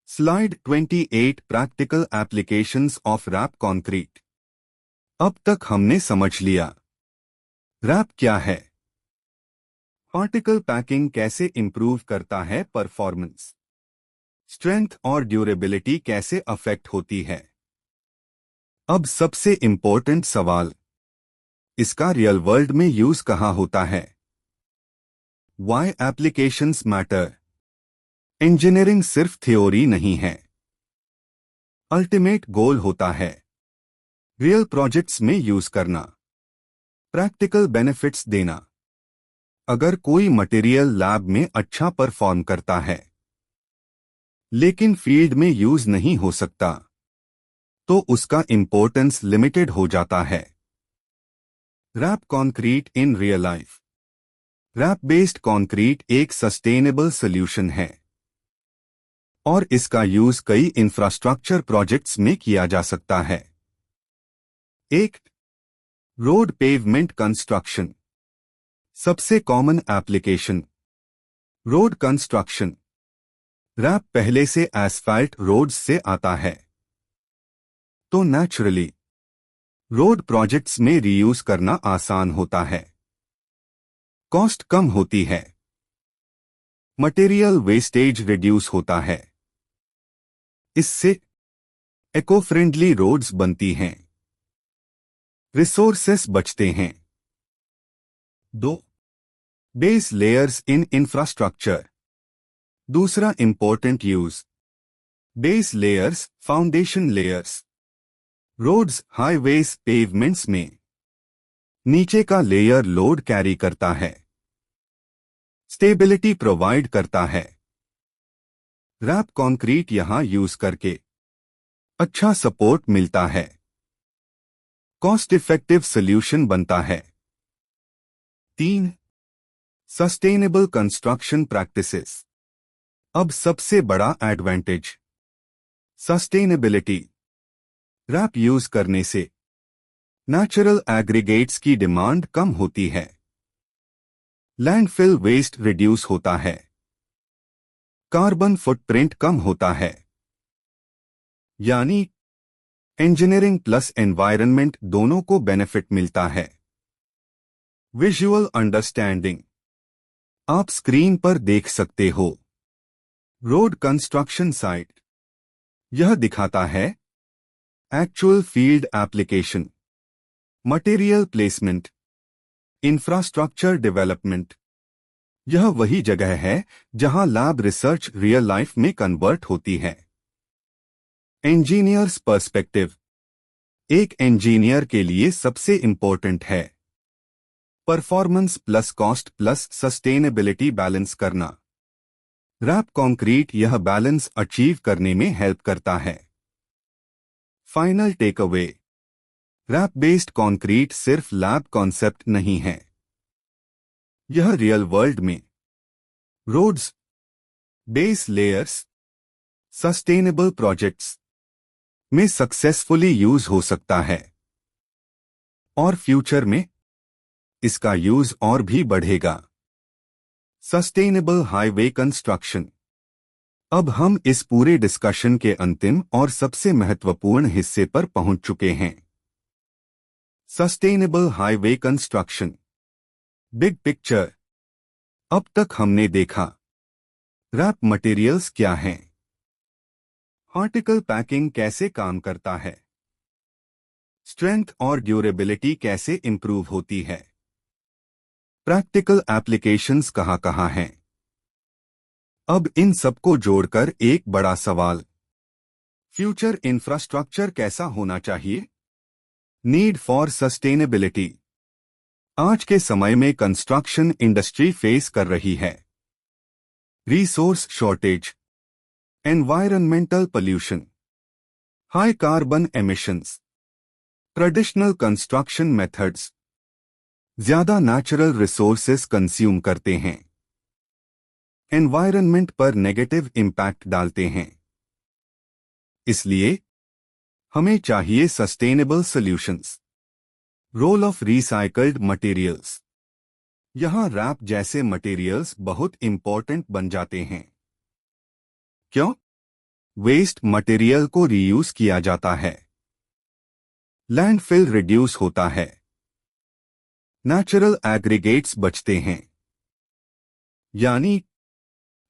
Slide 28 practical applications of RAP concrete. अब तक हमने समझ लिया रैप क्या है, पार्टिकल पैकिंग कैसे इंप्रूव करता है परफॉर्मेंस, स्ट्रेंथ और ड्यूरेबिलिटी कैसे अफेक्ट होती है। अब सबसे इंपॉर्टेंट सवाल, इसका रियल वर्ल्ड में यूज कहां होता है। Why applications matter. इंजीनियरिंग सिर्फ थ्योरी नहीं है, अल्टीमेट गोल होता है रियल प्रोजेक्ट्स में यूज करना, प्रैक्टिकल बेनिफिट्स देना। अगर कोई मटेरियल लैब में अच्छा परफॉर्म करता है लेकिन फील्ड में यूज नहीं हो सकता तो उसका इंपॉर्टेंस लिमिटेड हो जाता है। RAP concrete in real life. RAP based concrete एक सस्टेनेबल सॉल्यूशन है और इसका यूज कई इंफ्रास्ट्रक्चर प्रोजेक्ट्स में किया जा सकता है। एक, रोड पेवमेंट कंस्ट्रक्शन। सबसे common application road construction. RAP पहले से एस्फाल्ट रोड्स से आता है तो नेचुरली रोड प्रोजेक्ट्स में रीयूज करना आसान होता है, कॉस्ट कम होती है, मटेरियल वेस्टेज रिड्यूस होता है। इससे इको फ्रेंडली रोड्स बनती हैं, रिसोर्सेस बचते हैं। 2, बेस लेयर्स इन इंफ्रास्ट्रक्चर। दूसरा important use, base layers, foundation layers. Roads, highways, pavements में नीचे का लेयर लोड कैरी करता है, स्टेबिलिटी प्रोवाइड करता है। रैप कंक्रीट यहां यूज करके अच्छा सपोर्ट मिलता है, कॉस्ट इफेक्टिव सॉल्यूशन बनता है। 3, सस्टेनेबल कंस्ट्रक्शन प्रैक्टिसेस। अब सबसे बड़ा एडवांटेज, सस्टेनेबिलिटी। रैप यूज करने से नेचुरल एग्रीगेट्स की डिमांड कम होती है, लैंडफिल वेस्ट रिड्यूस होता है, कार्बन फुटप्रिंट कम होता है। यानी इंजीनियरिंग प्लस एनवायरनमेंट दोनों को बेनिफिट मिलता है। विजुअल अंडरस्टैंडिंग आप स्क्रीन पर देख सकते हो। रोड कंस्ट्रक्शन साइट, यह दिखाता है actual field application, material placement, infrastructure development. यह वही जगह है जहां लैब रिसर्च रियल लाइफ में कन्वर्ट होती है। इंजीनियर्स पर्सपेक्टिव, एक इंजीनियर के लिए सबसे इंपॉर्टेंट है performance plus cost plus sustainability balance करना। रैप कंक्रीट यह बैलेंस अचीव करने में हेल्प करता है। Final takeaway, RAP based concrete सिर्फ लैब कॉन्सेप्ट नहीं है, यह रियल वर्ल्ड में roads, base layers, sustainable projects में सक्सेसफुली यूज हो सकता है और फ्यूचर में इसका यूज और भी बढ़ेगा। सस्टेनेबल हाईवे कंस्ट्रक्शन, अब हम इस पूरे डिस्कशन के अंतिम और सबसे महत्वपूर्ण हिस्से पर पहुंच चुके हैं। Sustainable highway construction big picture. अब तक हमने देखा रैप मटेरियल्स क्या हैं, पार्टिकल पैकिंग कैसे काम करता है, स्ट्रेंथ और ड्यूरेबिलिटी कैसे इंप्रूव होती है, प्रैक्टिकल एप्लीकेशंस कहां हैं। अब इन सबको जोड़कर एक बड़ा सवाल, फ्यूचर इंफ्रास्ट्रक्चर कैसा होना चाहिए? Need for sustainability. आज के समय में कंस्ट्रक्शन इंडस्ट्री फेस कर रही है resource shortage, environmental pollution, high carbon emissions, traditional construction methods ज्यादा नेचुरल रिसोर्सेज कंज्यूम करते हैं, एनवायरनमेंट पर नेगेटिव इम्पैक्ट डालते हैं। इसलिए हमें चाहिए sustainable solutions. Role of recycled materials. यहां रैप जैसे मटेरियल्स बहुत इंपॉर्टेंट बन जाते हैं। क्यों? वेस्ट मटेरियल को रीयूज किया जाता है, लैंडफिल रिड्यूस होता है, नेचुरल एग्रीगेट्स बचते हैं। यानी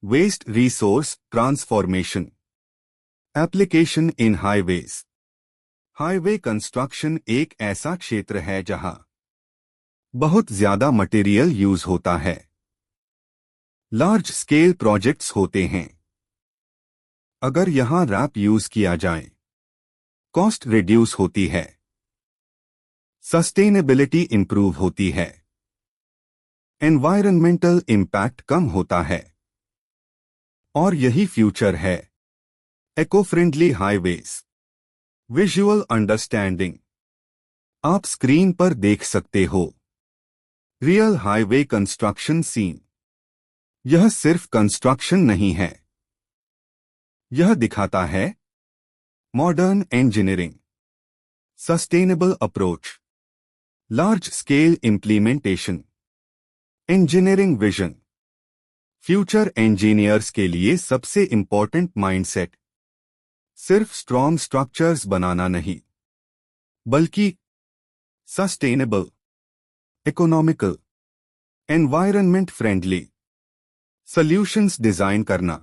waste resource transformation. Application in highways. Highway construction एक ऐसा क्षेत्र है जहां बहुत ज्यादा मटेरियल यूज होता है, लार्ज स्केल प्रोजेक्ट्स होते हैं। अगर यहां रैप यूज किया जाए, कॉस्ट रिड्यूस होती है, सस्टेनेबिलिटी इंप्रूव होती है, एनवायरमेंटल इम्पैक्ट कम होता है। और यही फ्यूचर है। Eco friendly highways. Visual understanding. आप स्क्रीन पर देख सकते हो रियल हाईवे कंस्ट्रक्शन सीन। यह सिर्फ कंस्ट्रक्शन नहीं है, यह दिखाता है modern engineering, sustainable approach, large scale implementation, engineering vision. Future engineers के लिए सबसे इंपॉर्टेंट माइंडसेट सिर्फ स्ट्रॉन्ग स्ट्रक्चर्स बनाना नहीं, बल्कि sustainable, economical, environment friendly solutions design करना।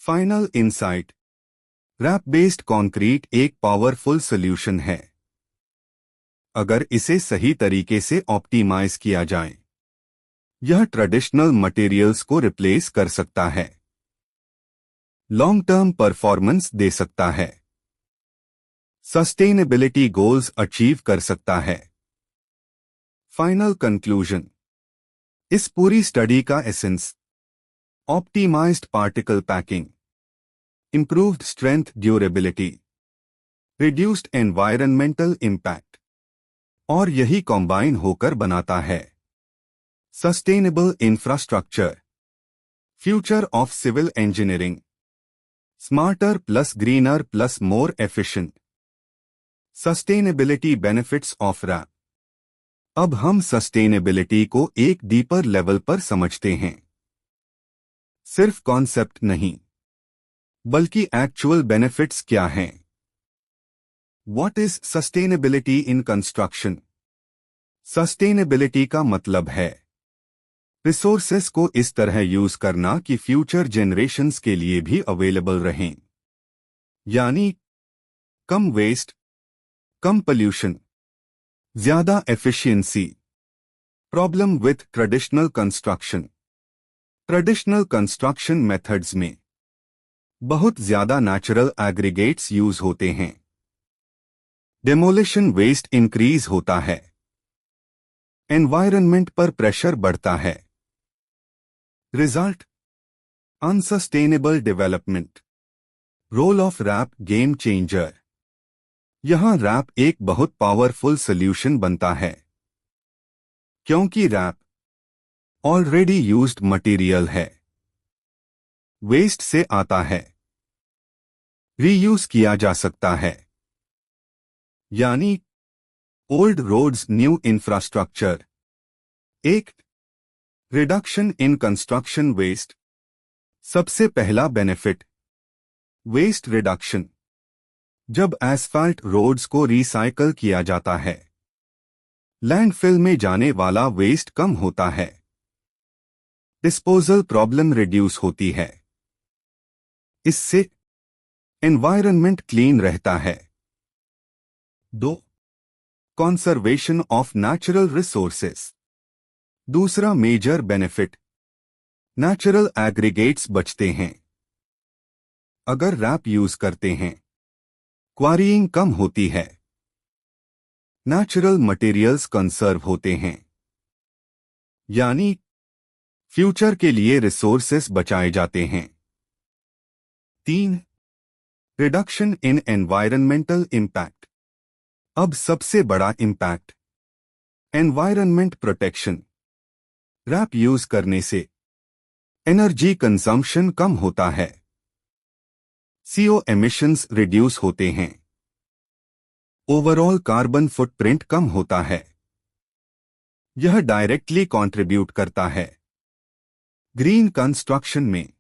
Final insight, RAP based concrete एक पावरफुल सॉल्यूशन है। अगर इसे सही तरीके से ऑप्टिमाइज किया जाए, यह ट्रेडिशनल मटेरियल्स को रिप्लेस कर सकता है, लॉन्ग टर्म परफॉर्मेंस दे सकता है, सस्टेनेबिलिटी गोल्स अचीव कर सकता है। Final conclusion. इस पूरी स्टडी का essence optimized particle packing, improved strength durability, reduced environmental impact, और यही कॉम्बाइन होकर बनाता है sustainable infrastructure. Future of civil engineering, smarter plus greener plus more efficient. Sustainability benefits of RAP. अब हम सस्टेनेबिलिटी को एक डीपर लेवल पर समझते हैं, सिर्फ कॉन्सेप्ट नहीं, बल्कि एक्चुअल बेनिफिट्स क्या हैं। What is sustainability in construction? Sustainability का मतलब है रिसोर्सेस को इस तरह यूज करना कि फ्यूचर जनरेशंस के लिए भी अवेलेबल रहें। यानी कम वेस्ट, कम पोल्यूशन, ज्यादा efficiency. Problem with traditional construction. Traditional construction methods में बहुत ज्यादा नेचुरल एग्रीगेट्स यूज होते हैं, डेमोलिशन वेस्ट इंक्रीज होता है, एनवायरनमेंट पर प्रेशर बढ़ता है। Result unsustainable development. Role of RAP game changer. यहां रैप एक बहुत पावरफुल सॉल्यूशन बनता है, क्योंकि रैप ऑलरेडी यूज्ड मटेरियल है, वेस्ट से आता है, रीयूज किया जा सकता है। यानी ओल्ड रोड्स न्यू इंफ्रास्ट्रक्चर। एक रिडक्शन इन कंस्ट्रक्शन वेस्ट, सबसे पहला बेनिफिट, वेस्ट रिडक्शन। जब एस्फाल्ट रोड्स को रिसाइकल किया जाता है, लैंडफिल में जाने वाला वेस्ट कम होता है, डिस्पोजल प्रॉब्लम रिड्यूस होती है। इससे एनवायरनमेंट क्लीन रहता है। 2. Conservation of natural resources. दूसरा मेजर बेनिफिट, नेचुरल एग्रीगेट्स बचते हैं। अगर रैप यूज करते हैं, क्वारीइंग कम होती है, नेचुरल मटेरियल्स कंसर्व होते हैं, यानी फ्यूचर के लिए रिसोर्सेस बचाए जाते हैं। 3. Reduction in environmental impact. अब सबसे बड़ा impact, environment protection. RAP use करने से एनर्जी कंजम्पशन कम होता है, CO एमिशंस रिड्यूस होते हैं, ओवरऑल कार्बन फुटप्रिंट कम होता है। यह डायरेक्टली कंट्रीब्यूट करता है ग्रीन कंस्ट्रक्शन में।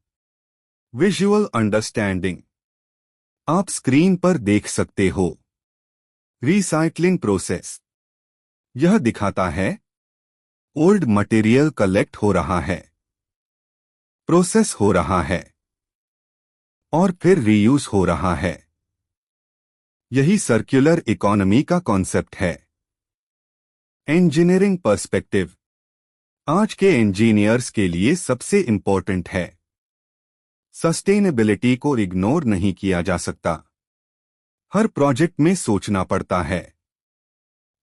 विजुअल अंडरस्टैंडिंग, आप स्क्रीन पर देख सकते हो। रिसाइकलिंग प्रोसेस, यह दिखाता है ओल्ड मटेरियल कलेक्ट हो रहा है, प्रोसेस हो रहा है और फिर रीयूज हो रहा है। यही सर्कुलर इकोनॉमी का कॉन्सेप्ट है। इंजीनियरिंग पर्सपेक्टिव, आज के इंजीनियर्स के लिए सबसे इंपॉर्टेंट है। सस्टेनेबिलिटी को इग्नोर नहीं किया जा सकता। हर प्रोजेक्ट में सोचना पड़ता है,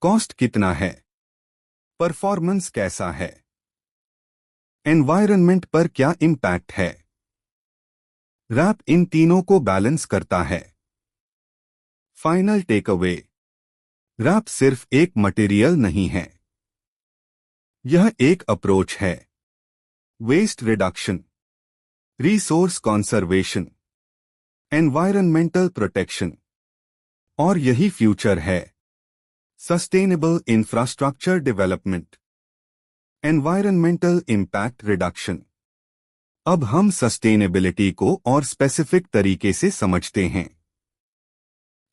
कॉस्ट कितना है, परफॉर्मेंस कैसा है, एनवायरनमेंट पर क्या इंपैक्ट है। रैप इन तीनों को बैलेंस करता है। फाइनल टेकअवे, रैप सिर्फ एक मटेरियल नहीं है, यह एक अप्रोच है। Waste reduction, resource conservation, environmental protection, और यही फ्यूचर है। Sustainable infrastructure development, environmental impact reduction. अब हम सस्टेनेबिलिटी को और स्पेसिफिक तरीके से समझते हैं।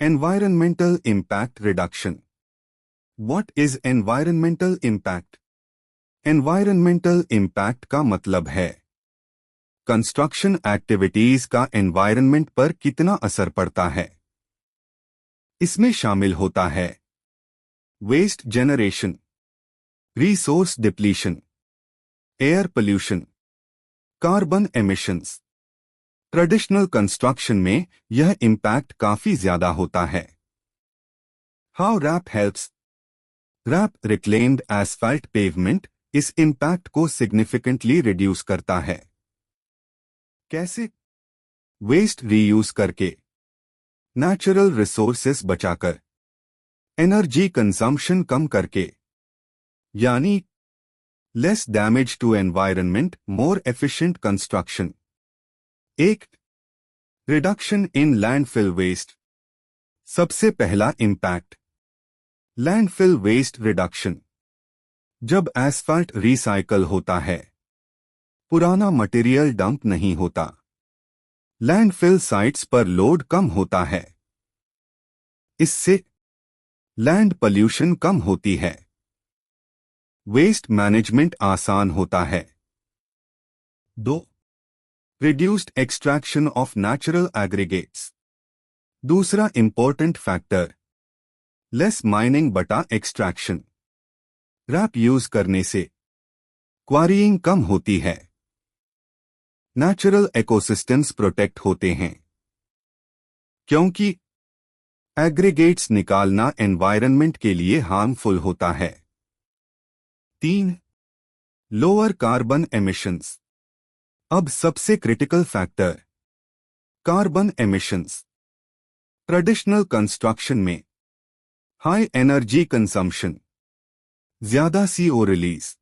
Environmental impact reduction. What is environmental impact? Environmental impact का मतलब है कंस्ट्रक्शन एक्टिविटीज का एनवायरनमेंट पर कितना असर पड़ता है। इसमें शामिल होता है waste generation, resource depletion, air pollution, carbon emissions. Traditional construction में यह इम्पैक्ट काफी ज्यादा होता है। How RAP helps? RAP reclaimed asphalt pavement इस इम्पैक्ट को सिग्निफिकेंटली रिड्यूस करता है। कैसे? वेस्ट रीयूज करके, नेचुरल रिसोर्सेस बचाकर, एनर्जी कंजम्पशन कम करके, यानी less damage to environment, more efficient construction. 1. Reduction in landfill waste. सबसे पहला इम्पैक्ट, लैंडफिल वेस्ट रिडक्शन। जब एस्फाल्ट रिसाइकल होता है, पुराना मटेरियल डंप नहीं होता, लैंडफिल साइट्स पर लोड कम होता है। इससे लैंड पोल्यूशन कम होती है, वेस्ट मैनेजमेंट आसान होता है। 2. Reduced extraction of natural aggregates. दूसरा इंपॉर्टेंट फैक्टर, लेस माइनिंग बटा एक्सट्रैक्शन। रैप यूज करने से क्वारीइंग कम होती है, नेचुरल इकोसिस्टम्स प्रोटेक्ट होते हैं, क्योंकि एग्रीगेट्स निकालना एनवायरनमेंट के लिए हार्मफुल होता है। 3. Lower carbon emissions. अब सबसे critical factor, carbon emissions. Traditional construction में हाई एनर्जी कंजम्पशन, ज्यादा CO रिलीज,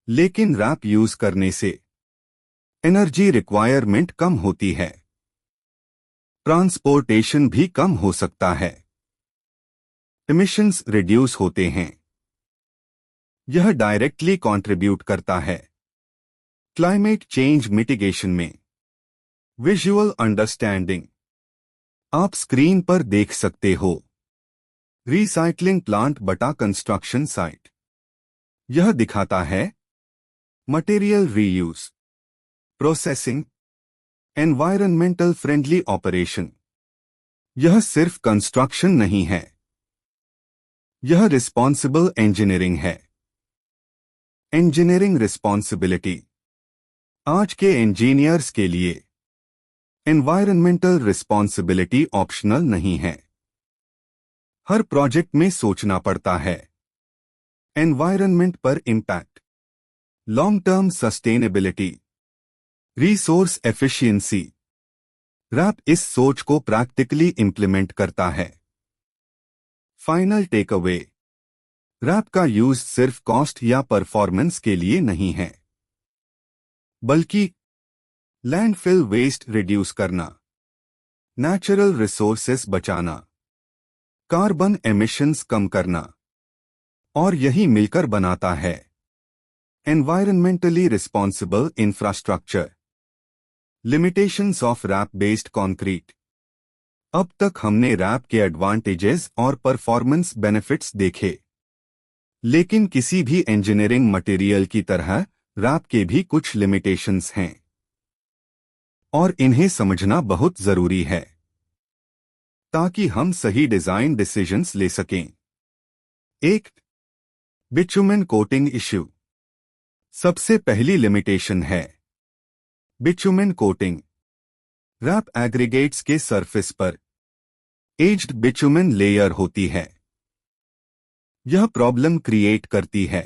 लेकिन रैप यूज करने से एनर्जी रिक्वायरमेंट कम होती है, ट्रांसपोर्टेशन भी कम हो सकता है, एमिशंस रिड्यूस होते हैं। यह डायरेक्टली कंट्रीब्यूट करता है क्लाइमेट चेंज मिटिगेशन में। विजुअल अंडरस्टैंडिंग आप स्क्रीन पर देख सकते हो। रिसाइकलिंग प्लांट बटा कंस्ट्रक्शन साइट। यह दिखाता है material reuse, processing, environmental friendly operation. यह सिर्फ कंस्ट्रक्शन नहीं है, यह रिस्पॉन्सिबल इंजीनियरिंग है। इंजीनियरिंग रिस्पॉन्सिबिलिटी आज के इंजीनियर्स के लिए एनवायरनमेंटल रिस्पॉन्सिबिलिटी ऑप्शनल नहीं है। हर प्रोजेक्ट में सोचना पड़ता है एनवायरनमेंट पर impact, long term sustainability, resource efficiency. RAP इस सोच को प्रैक्टिकली इंप्लीमेंट करता है। फाइनल टेक अवे, रैप का यूज सिर्फ कॉस्ट या परफॉर्मेंस के लिए नहीं है, बल्कि लैंडफिल वेस्ट रिड्यूस करना, नेचुरल रिसोर्सेस बचाना, कार्बन एमिशंस कम करना, और यही मिलकर बनाता है environmentally responsible infrastructure. Limitations of RAP based concrete. अब तक हमने रैप के एडवांटेजेस और परफॉर्मेंस बेनिफिट्स देखे, लेकिन किसी भी इंजीनियरिंग मटेरियल की तरह रैप के भी कुछ लिमिटेशंस हैं और इन्हें समझना बहुत जरूरी है ताकि हम सही डिजाइन डिसीजंस ले सकें। एक, बिटुमेन कोटिंग इश्यू। सबसे पहली लिमिटेशन है बिटुमेन कोटिंग। रैप एग्रीगेट्स के सरफेस पर एज्ड बिटुमेन लेयर होती है। यह प्रॉब्लम क्रिएट करती है,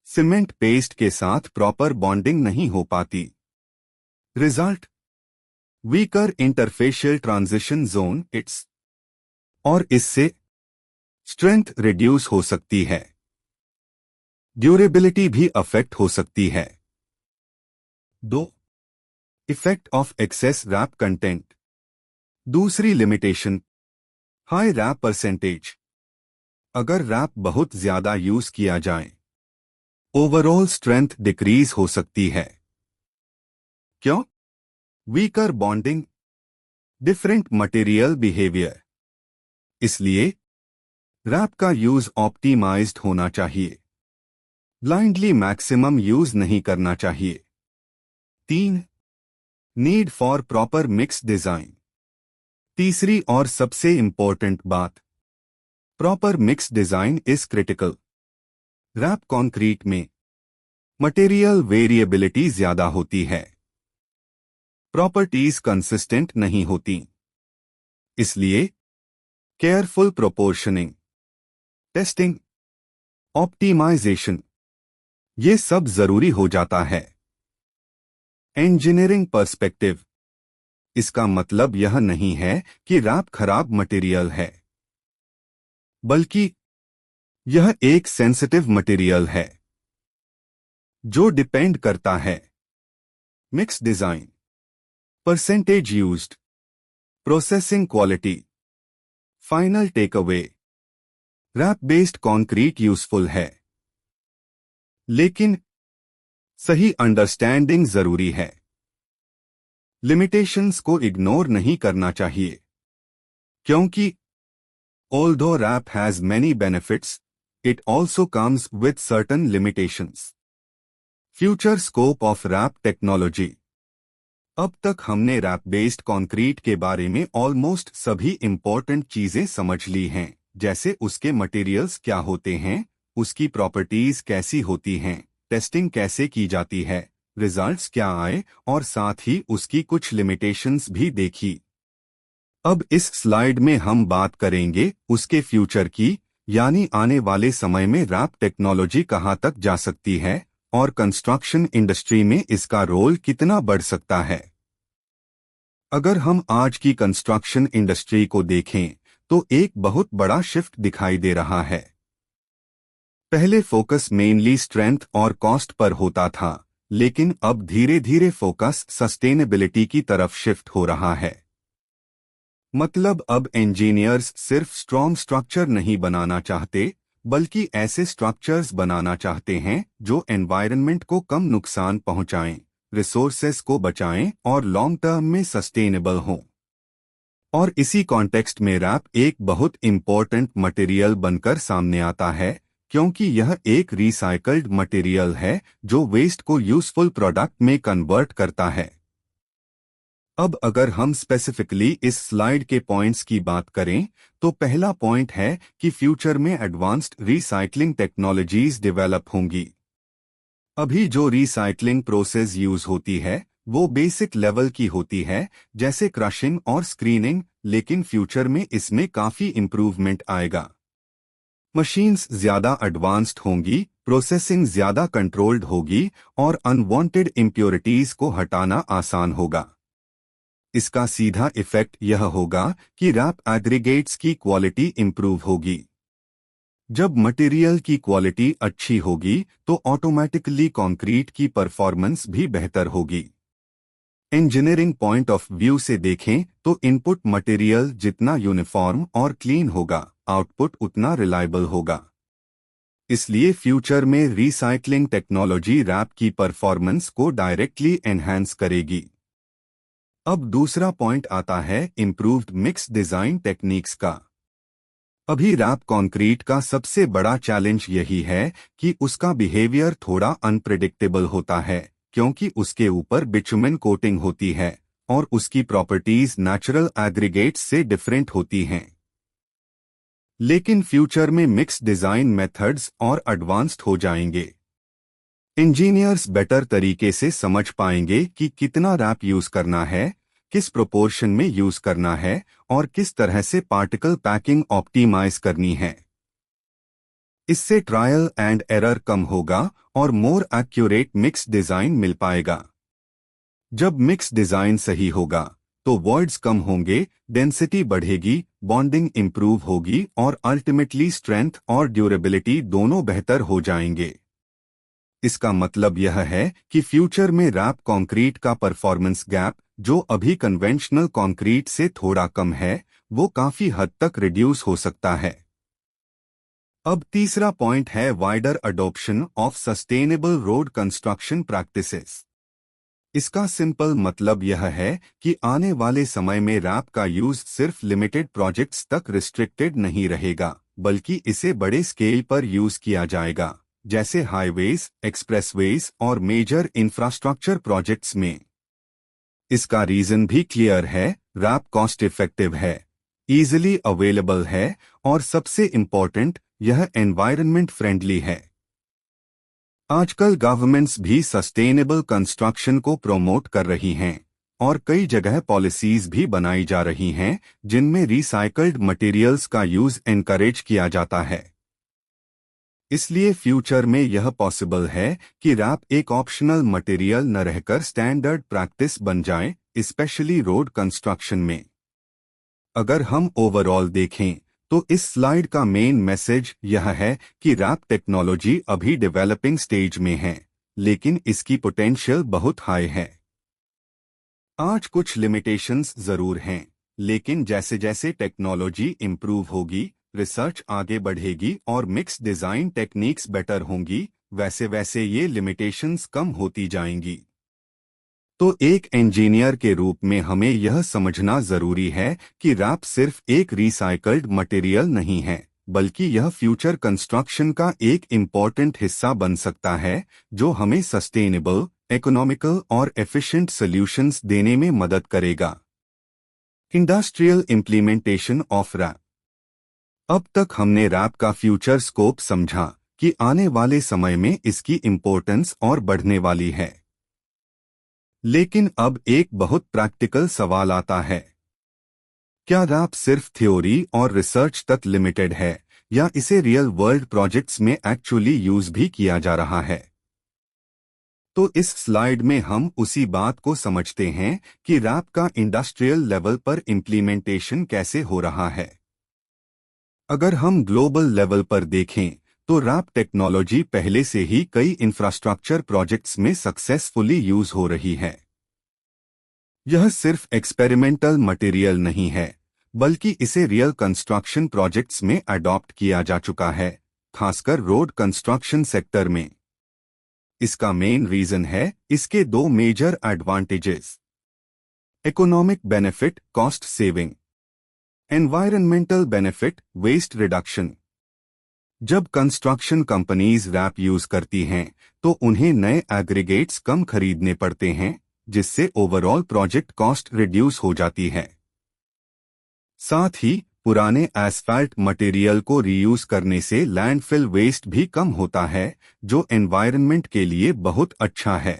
सीमेंट पेस्ट के साथ प्रॉपर बॉन्डिंग नहीं हो पाती। Result, weaker interfacial transition zone it's, और इससे स्ट्रेंथ रिड्यूस हो सकती है, ड्यूरेबिलिटी भी अफेक्ट हो सकती है। 2, effect of excess RAP content. दूसरी लिमिटेशन, हाई रैप परसेंटेज। अगर रैप बहुत ज्यादा यूज किया जाए, ओवरऑल स्ट्रेंथ डिक्रीज हो सकती है। क्यों? Weaker bonding, different material behaviour. इसलिए रैप का यूज ऑप्टिमाइज्ड होना चाहिए, ब्लाइंडली मैक्सिमम यूज नहीं करना चाहिए। 3, need for proper mix design. तीसरी और सबसे इंपॉर्टेंट बात, proper mix design is critical. RAP concrete में मटेरियल वेरिएबिलिटी ज्यादा होती है, प्रॉपर्टीज कंसिस्टेंट नहीं होती। इसलिए केयरफुल प्रोपोर्शनिंग, टेस्टिंग, ऑप्टिमाइजेशन, ये सब जरूरी हो जाता है। इंजीनियरिंग पर्सपेक्टिव, इसका मतलब यह नहीं है कि रैप खराब मटेरियल है, बल्कि यह एक सेंसिटिव मटेरियल है जो डिपेंड करता है mix design, percentage used, processing quality. Final take away, RAP based concrete useful है, लेकिन सही अंडरस्टैंडिंग जरूरी है। लिमिटेशंस को इग्नोर नहीं करना चाहिए, क्योंकि although rap has many benefits, it also comes with certain limitations. Future scope of rap technology. अब तक हमने रैप बेस्ड कंक्रीट के बारे में ऑलमोस्ट सभी इंपॉर्टेंट चीजें समझ ली हैं, जैसे उसके मटेरियल्स क्या होते हैं, उसकी प्रॉपर्टीज कैसी होती हैं, टेस्टिंग कैसे की जाती है, रिजल्ट्स क्या आए, और साथ ही उसकी कुछ लिमिटेशंस भी देखी। अब इस स्लाइड में हम बात करेंगे उसके फ्यूचर की, यानी आने वाले समय में रैप टेक्नोलॉजी कहां तक जा सकती है और कंस्ट्रक्शन इंडस्ट्री में इसका रोल कितना बढ़ सकता है। अगर हम आज की कंस्ट्रक्शन इंडस्ट्री को देखें तो एक बहुत बड़ा शिफ्ट दिखाई दे रहा है। पहले फोकस मेनली स्ट्रेंथ और कॉस्ट पर होता था, लेकिन अब धीरे धीरे फोकस सस्टेनेबिलिटी की तरफ शिफ्ट हो रहा है। मतलब अब इंजीनियर्स सिर्फ स्ट्रॉन्ग स्ट्रक्चर नहीं बनाना चाहते, बल्कि ऐसे स्ट्रक्चर्स बनाना चाहते हैं जो एनवायरनमेंट को कम नुकसान पहुंचाएं, रिसोर्सेस को बचाएं और लॉन्ग टर्म में सस्टेनेबल हों। और इसी कॉन्टेक्स्ट में रैप एक बहुत इम्पोर्टेंट मटेरियल बनकर सामने आता है, क्योंकि यह एक रिसाइकल्ड मटेरियल है जो वेस्ट को यूजफुल प्रोडक्ट में कन्वर्ट करता है। अब अगर हम स्पेसिफिकली इस स्लाइड के पॉइंट्स की बात करें, तो पहला पॉइंट है कि फ्यूचर में एडवांस्ड रिसाइकलिंग टेक्नोलॉजीज डेवलप होंगी। अभी जो रिसाइकलिंग प्रोसेस यूज होती है वो बेसिक लेवल की होती है, जैसे क्रशिंग और स्क्रीनिंग, लेकिन फ्यूचर में इसमें काफी इम्प्रूवमेंट आएगा। मशीन्स ज्यादा एडवांस्ड होंगी, प्रोसेसिंग ज्यादा कंट्रोल्ड होगी और अनवांटेड इम्प्योरिटीज को हटाना आसान होगा। इसका सीधा इफेक्ट यह होगा कि रैप एग्रीगेट्स की क्वालिटी इंप्रूव होगी। जब मटेरियल की क्वालिटी अच्छी होगी तो ऑटोमेटिकली कंक्रीट की परफॉर्मेंस भी बेहतर होगी। इंजीनियरिंग पॉइंट ऑफ व्यू से देखें तो इनपुट मटेरियल जितना यूनिफॉर्म और क्लीन होगा, आउटपुट उतना रिलायबल होगा। इसलिए फ्यूचर में रिसाइकलिंग टेक्नोलॉजी रैप की परफॉर्मेंस को डायरेक्टली एनहांस करेगी। अब दूसरा पॉइंट आता है इम्प्रूव्ड मिक्स डिजाइन टेक्निक्स का। अभी रैप कंक्रीट का सबसे बड़ा चैलेंज यही है कि उसका बिहेवियर थोड़ा अनप्रेडिक्टेबल होता है, क्योंकि उसके ऊपर बिटुमेन कोटिंग होती है और उसकी प्रॉपर्टीज नेचुरल एग्रीगेट्स से डिफरेंट होती हैं। लेकिन फ्यूचर में मिक्स डिजाइन मेथड्स और एडवांस्ड हो जाएंगे। इंजीनियर्स बेटर तरीके से समझ पाएंगे कि कितना रैप यूज करना है, किस प्रोपोर्शन में यूज करना है और किस तरह से पार्टिकल पैकिंग ऑप्टिमाइज करनी है। इससे ट्रायल एंड एरर कम होगा और मोर एक्यूरेट मिक्स डिजाइन मिल पाएगा। जब मिक्स डिजाइन सही होगा तो वॉइड्स कम होंगे, डेंसिटी बढ़ेगी, बॉन्डिंग इंप्रूव होगी और अल्टीमेटली स्ट्रेंथ और ड्यूरेबिलिटी दोनों बेहतर हो जाएंगे। इसका मतलब यह है कि फ्यूचर में रैप कंक्रीट का परफॉर्मेंस गैप, जो अभी कन्वेंशनल कंक्रीट से थोड़ा कम है, वो काफी हद तक रिड्यूस हो सकता है। अब तीसरा पॉइंट है wider adoption of sustainable road construction practices. इसका सिंपल मतलब यह है कि आने वाले समय में रैप का यूज सिर्फ लिमिटेड प्रोजेक्ट्स तक रिस्ट्रिक्टेड नहीं रहेगा, बल्कि इसे बड़े स्केल पर यूज किया जाएगा, जैसे हाईवेज, एक्सप्रेसवेज और मेजर इंफ्रास्ट्रक्चर प्रोजेक्ट्स में। इसका रीजन भी क्लियर है, रैप कॉस्ट इफेक्टिव है, इजीली अवेलेबल है और सबसे इम्पोर्टेंट, यह एनवायरनमेंट फ्रेंडली है। आजकल गवर्नमेंट्स भी सस्टेनेबल कंस्ट्रक्शन को प्रमोट कर रही हैं और कई जगह पॉलिसीज भी बनाई जा रही हैं जिनमें रिसाइकल्ड मटेरियल्स का यूज एनकरेज किया जाता है। इसलिए फ्यूचर में यह पॉसिबल है कि रैप एक ऑप्शनल मटेरियल न रहकर स्टैंडर्ड प्रैक्टिस बन जाए, स्पेशली रोड कंस्ट्रक्शन में। अगर हम ओवरऑल देखें तो इस स्लाइड का मेन मैसेज यह है कि रैप टेक्नोलॉजी अभी डेवलपिंग स्टेज में है, लेकिन इसकी पोटेंशियल बहुत हाई है। आज कुछ लिमिटेशंस जरूर हैं, लेकिन जैसे जैसे टेक्नोलॉजी इंप्रूव होगी, रिसर्च आगे बढ़ेगी और मिक्स डिजाइन टेक्निक्स बेटर होंगी, वैसे वैसे ये लिमिटेशंस कम होती जाएंगी। तो एक इंजीनियर के रूप में हमें यह समझना जरूरी है कि रैप सिर्फ एक रिसाइकल्ड मटेरियल नहीं है, बल्कि यह फ्यूचर कंस्ट्रक्शन का एक इम्पॉर्टेंट हिस्सा बन सकता है, जो हमें सस्टेनेबल, इकोनॉमिकल और एफिशिएंट सॉल्यूशंस देने में मदद करेगा। Industrial implementation of RAP. अब तक हमने रैप का फ्यूचर स्कोप समझा कि आने वाले समय में इसकी इम्पोर्टेंस और बढ़ने वाली है। लेकिन अब एक बहुत प्रैक्टिकल सवाल आता है, क्या रैप सिर्फ थ्योरी और रिसर्च तक लिमिटेड है या इसे रियल वर्ल्ड प्रोजेक्ट्स में एक्चुअली यूज भी किया जा रहा है? तो इस स्लाइड में हम उसी बात को समझते हैं कि रैप का इंडस्ट्रियल लेवल पर इम्प्लीमेंटेशन कैसे हो रहा है। अगर हम ग्लोबल लेवल पर देखें तो रैप टेक्नोलॉजी पहले से ही कई इंफ्रास्ट्रक्चर प्रोजेक्ट्स में सक्सेसफुली यूज हो रही है। यह सिर्फ एक्सपेरिमेंटल मटेरियल नहीं है, बल्कि इसे रियल कंस्ट्रक्शन प्रोजेक्ट्स में अडॉप्ट किया जा चुका है, खासकर रोड कंस्ट्रक्शन सेक्टर में। इसका मेन रीजन है इसके दो major advantages. Economic benefit, cost saving. Environmental benefit, waste reduction. जब कंस्ट्रक्शन कंपनीज रैप यूज करती हैं तो उन्हें नए एग्रीगेट्स कम खरीदने पड़ते हैं, जिससे ओवरऑल प्रोजेक्ट कॉस्ट रिड्यूस हो जाती है। साथ ही पुराने एस्फाल्ट मटेरियल को रीयूज करने से लैंडफिल वेस्ट भी कम होता है, जो एनवायरनमेंट के लिए बहुत अच्छा है।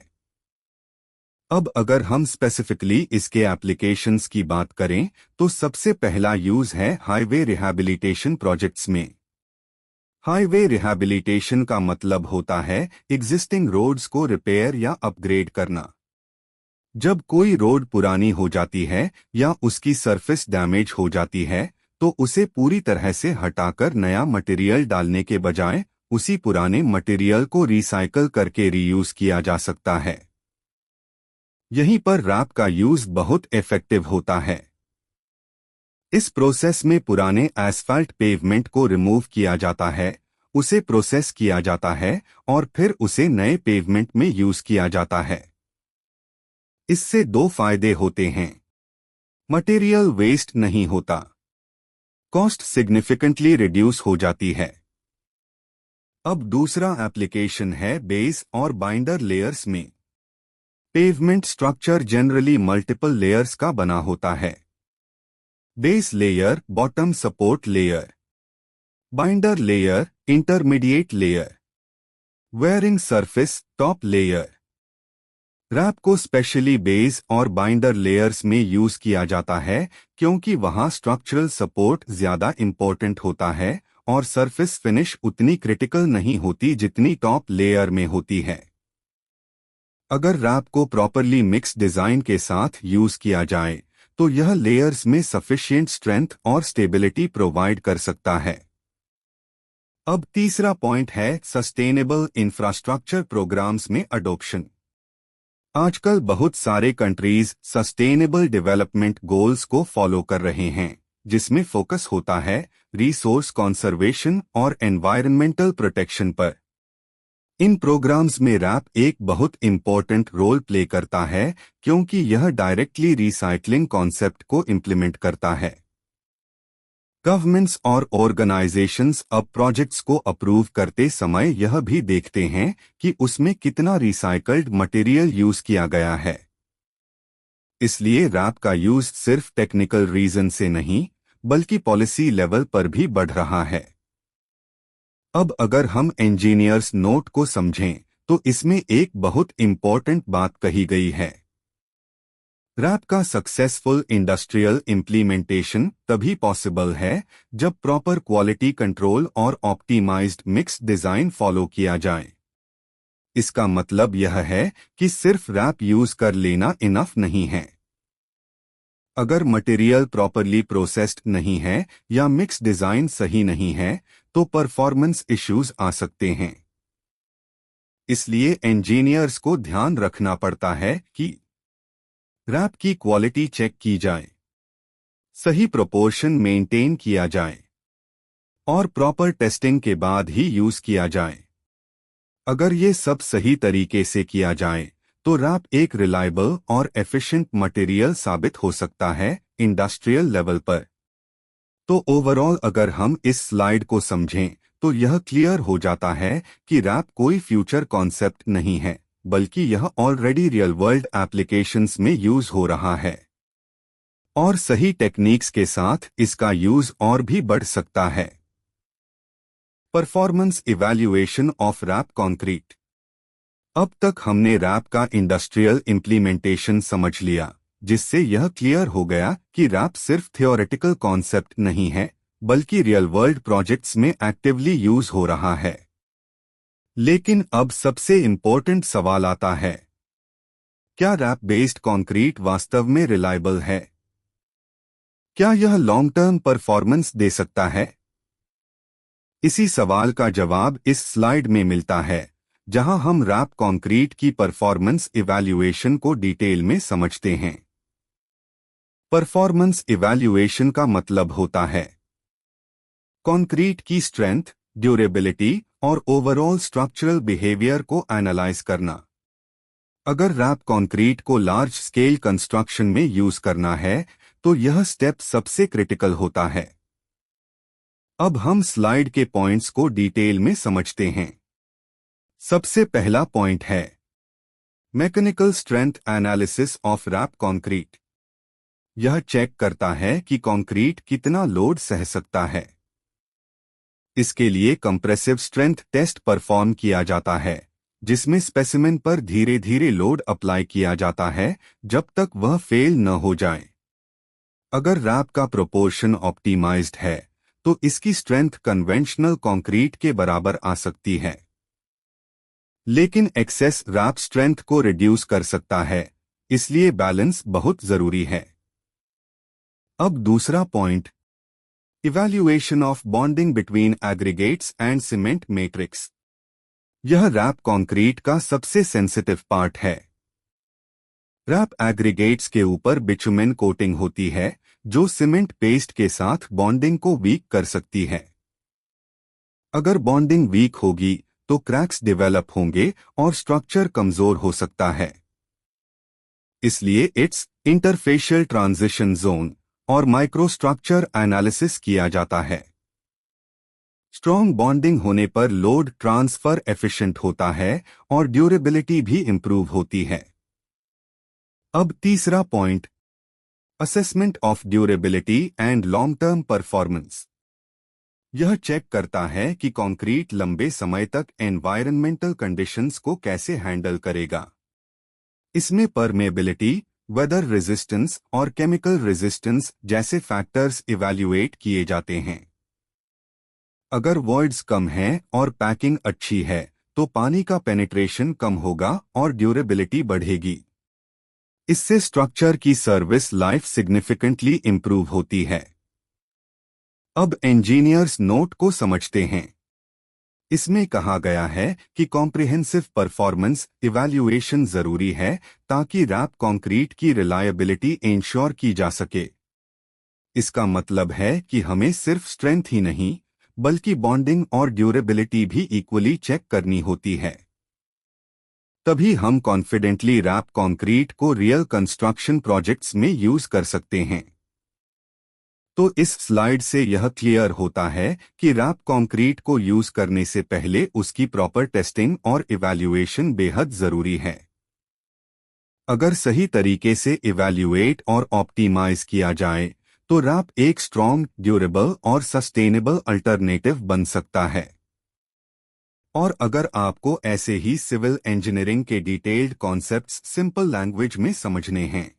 अब अगर हम स्पेसिफिकली इसके एप्लीकेशंस की बात करें तो सबसे पहला यूज है हाईवे रिहैबिलिटेशन प्रोजेक्ट्स में। हाईवे रिहैबिलिटेशन का मतलब होता है एग्जिस्टिंग रोड्स को रिपेयर या अपग्रेड करना। जब कोई रोड पुरानी हो जाती है या उसकी सरफेस डैमेज हो जाती है तो उसे पूरी तरह से हटाकर नया मटेरियल डालने के बजाय उसी पुराने मटेरियल को रिसाइकल करके रीयूज किया जा सकता है। यहीं पर रैप का यूज बहुत इफेक्टिव होता है। इस प्रोसेस में पुराने एस्फाल्ट पेवमेंट को रिमूव किया जाता है, उसे प्रोसेस किया जाता है और फिर उसे नए पेवमेंट में यूज किया जाता है। इससे दो फायदे होते हैं। मटेरियल वेस्ट नहीं होता, कॉस्ट सिग्निफिकेंटली रिड्यूस हो जाती है। अब दूसरा एप्लीकेशन है बेस और बाइंडर लेयर्स में। Pavement structure generally multiple layers का बना होता है। Base layer, bottom support layer, binder layer, intermediate layer, wearing surface, top layer. RAP को स्पेशली बेस और बाइंडर लेयर्स में यूज किया जाता है क्योंकि वहां स्ट्रक्चरल सपोर्ट ज्यादा इंपॉर्टेंट होता है और सरफेस फिनिश उतनी क्रिटिकल नहीं होती जितनी टॉप लेयर में होती है। अगर रैप को प्रॉपरली मिक्स डिजाइन के साथ यूज किया जाए तो यह लेयर्स में सफिशिएंट स्ट्रेंथ और स्टेबिलिटी प्रोवाइड कर सकता है। अब तीसरा पॉइंट है सस्टेनेबल इंफ्रास्ट्रक्चर प्रोग्राम्स में अडॉप्शन। आजकल बहुत सारे कंट्रीज सस्टेनेबल डेवलपमेंट गोल्स को फॉलो कर रहे हैं, जिसमें फोकस होता है रिसोर्स कंजर्वेशन और एनवायरमेंटल प्रोटेक्शन पर। इन प्रोग्राम्स में रैप एक बहुत इंपॉर्टेंट रोल प्ले करता है क्योंकि यह डायरेक्टली रिसाइकलिंग कॉन्सेप्ट को इम्प्लीमेंट करता है। गवर्नमेंट्स और ऑर्गेनाइजेशंस अब प्रोजेक्ट्स को अप्रूव करते समय यह भी देखते हैं कि उसमें कितना रिसाइकल्ड मटेरियल यूज किया गया है। इसलिए रैप का यूज सिर्फ टेक्निकल रीजन से नहीं बल्कि पॉलिसी लेवल पर भी बढ़ रहा है। अब अगर हम इंजीनियर्स नोट को समझें तो इसमें एक बहुत इंपॉर्टेंट बात कही गई है। रैप का सक्सेसफुल इंडस्ट्रियल इम्प्लीमेंटेशन तभी पॉसिबल है जब प्रॉपर क्वालिटी कंट्रोल और ऑप्टिमाइज्ड मिक्स डिजाइन फॉलो किया जाए। इसका मतलब यह है कि सिर्फ रैप यूज कर लेना इनफ नहीं है। अगर मटेरियल प्रॉपरली प्रोसेस्ड नहीं है या मिक्स डिजाइन सही नहीं है तो परफॉर्मेंस इश्यूज आ सकते हैं। इसलिए इंजीनियर्स को ध्यान रखना पड़ता है कि रैप की क्वालिटी चेक की जाए, सही प्रोपोर्शन मेंटेन किया जाए और प्रॉपर टेस्टिंग के बाद ही यूज किया जाए। अगर ये सब सही तरीके से किया जाए तो रैप एक रिलायबल और एफिशिएंट मटेरियल साबित हो सकता है इंडस्ट्रियल लेवल पर। तो ओवरऑल अगर हम इस स्लाइड को समझें तो यह क्लियर हो जाता है कि रैप कोई फ्यूचर कॉन्सेप्ट नहीं है बल्कि यह ऑलरेडी रियल वर्ल्ड एप्लीकेशंस में यूज हो रहा है और सही टेक्निक्स के साथ इसका यूज और भी बढ़ सकता है। Performance evaluation of RAP concrete. अब तक हमने रैप का इंडस्ट्रियल इम्प्लीमेंटेशन समझ लिया, जिससे यह क्लियर हो गया कि रैप सिर्फ थियोरेटिकल कॉन्सेप्ट नहीं है बल्कि रियल वर्ल्ड प्रोजेक्ट्स में एक्टिवली यूज हो रहा है। लेकिन अब सबसे इम्पोर्टेंट सवाल आता है, क्या रैप बेस्ड कंक्रीट वास्तव में रिलायबल है? क्या यह लॉन्ग टर्म परफॉर्मेंस दे सकता है? इसी सवाल का जवाब इस स्लाइड में मिलता है, जहां हम रैप कंक्रीट की परफॉर्मेंस इवैल्यूएशन को डिटेल में समझते हैं। परफॉर्मेंस इवैल्यूएशन का मतलब होता है कंक्रीट की स्ट्रेंथ, ड्यूरेबिलिटी और ओवरऑल स्ट्रक्चरल बिहेवियर को एनालाइज करना। अगर रैप कंक्रीट को लार्ज स्केल कंस्ट्रक्शन में यूज करना है तो यह स्टेप सबसे क्रिटिकल होता है। अब हम स्लाइड के पॉइंट्स को डिटेल में समझते हैं। सबसे पहला पॉइंट है mechanical strength analysis of RAP concrete. यह चेक करता है कि कंक्रीट कितना लोड सह सकता है। इसके लिए कंप्रेसिव स्ट्रेंथ टेस्ट परफॉर्म किया जाता है, जिसमें स्पेसिमेन पर धीरे धीरे लोड अप्लाई किया जाता है जब तक वह फेल न हो जाए। अगर रैप का प्रोपोर्शन ऑप्टिमाइज्ड है तो इसकी स्ट्रेंथ कन्वेंशनल कंक्रीट के बराबर आ सकती है, लेकिन एक्सेस रैप स्ट्रेंथ को रिड्यूस कर सकता है, इसलिए बैलेंस बहुत जरूरी है। अब दूसरा point, evaluation of bonding between aggregates and cement matrix. यह रैप कंक्रीट का सबसे सेंसिटिव पार्ट है। रैप एग्रीगेट्स के ऊपर बिटुमेन कोटिंग होती है जो सीमेंट पेस्ट के साथ बॉन्डिंग को वीक कर सकती है। अगर बॉन्डिंग वीक होगी तो क्रैक्स डेवलप होंगे और स्ट्रक्चर कमजोर हो सकता है। इसलिए इट्स इंटरफेशियल ट्रांजिशन जोन और माइक्रोस्ट्रक्चर एनालिसिस किया जाता है। स्ट्रॉन्ग बॉन्डिंग होने पर लोड ट्रांसफर एफिशिएंट होता है और ड्यूरेबिलिटी भी इंप्रूव होती है। अब तीसरा point, assessment of durability and long term performance. यह चेक करता है कि कंक्रीट लंबे समय तक एनवायरनमेंटल कंडीशंस को कैसे हैंडल करेगा। इसमें परमेबिलिटी, वेदर रेजिस्टेंस और केमिकल रेजिस्टेंस जैसे फैक्टर्स इवैल्यूएट किए जाते हैं। अगर वॉइड्स कम हैं और पैकिंग अच्छी है तो पानी का पेनिट्रेशन कम होगा और ड्यूरेबिलिटी बढ़ेगी। इससे स्ट्रक्चर की सर्विस लाइफ सिग्निफिकेंटली इंप्रूव होती है। अब इंजीनियर्स नोट को समझते हैं। इसमें कहा गया है कि कॉम्प्रिहेंसिव परफॉर्मेंस इवैल्यूएशन जरूरी है ताकि रैप कंक्रीट की रिलायबिलिटी इंश्योर की जा सके। इसका मतलब है कि हमें सिर्फ स्ट्रेंथ ही नहीं बल्कि बॉन्डिंग और ड्यूरेबिलिटी भी इक्वली चेक करनी होती है। तभी हम कॉन्फिडेंटली रैप कंक्रीट को रियल कंस्ट्रक्शन प्रोजेक्ट्स में यूज कर सकते हैं। तो इस स्लाइड से यह क्लियर होता है कि रैप कंक्रीट को यूज करने से पहले उसकी प्रॉपर टेस्टिंग और इवैल्यूएशन बेहद जरूरी है। अगर सही तरीके से इवैल्यूएट और ऑप्टिमाइज किया जाए तो रैप एक स्ट्रॉन्ग, ड्यूरेबल और सस्टेनेबल अल्टरनेटिव बन सकता है। और अगर आपको ऐसे ही सिविल इंजीनियरिंग के डिटेल्ड कॉन्सेप्ट्स सिंपल लैंग्वेज में समझने हैं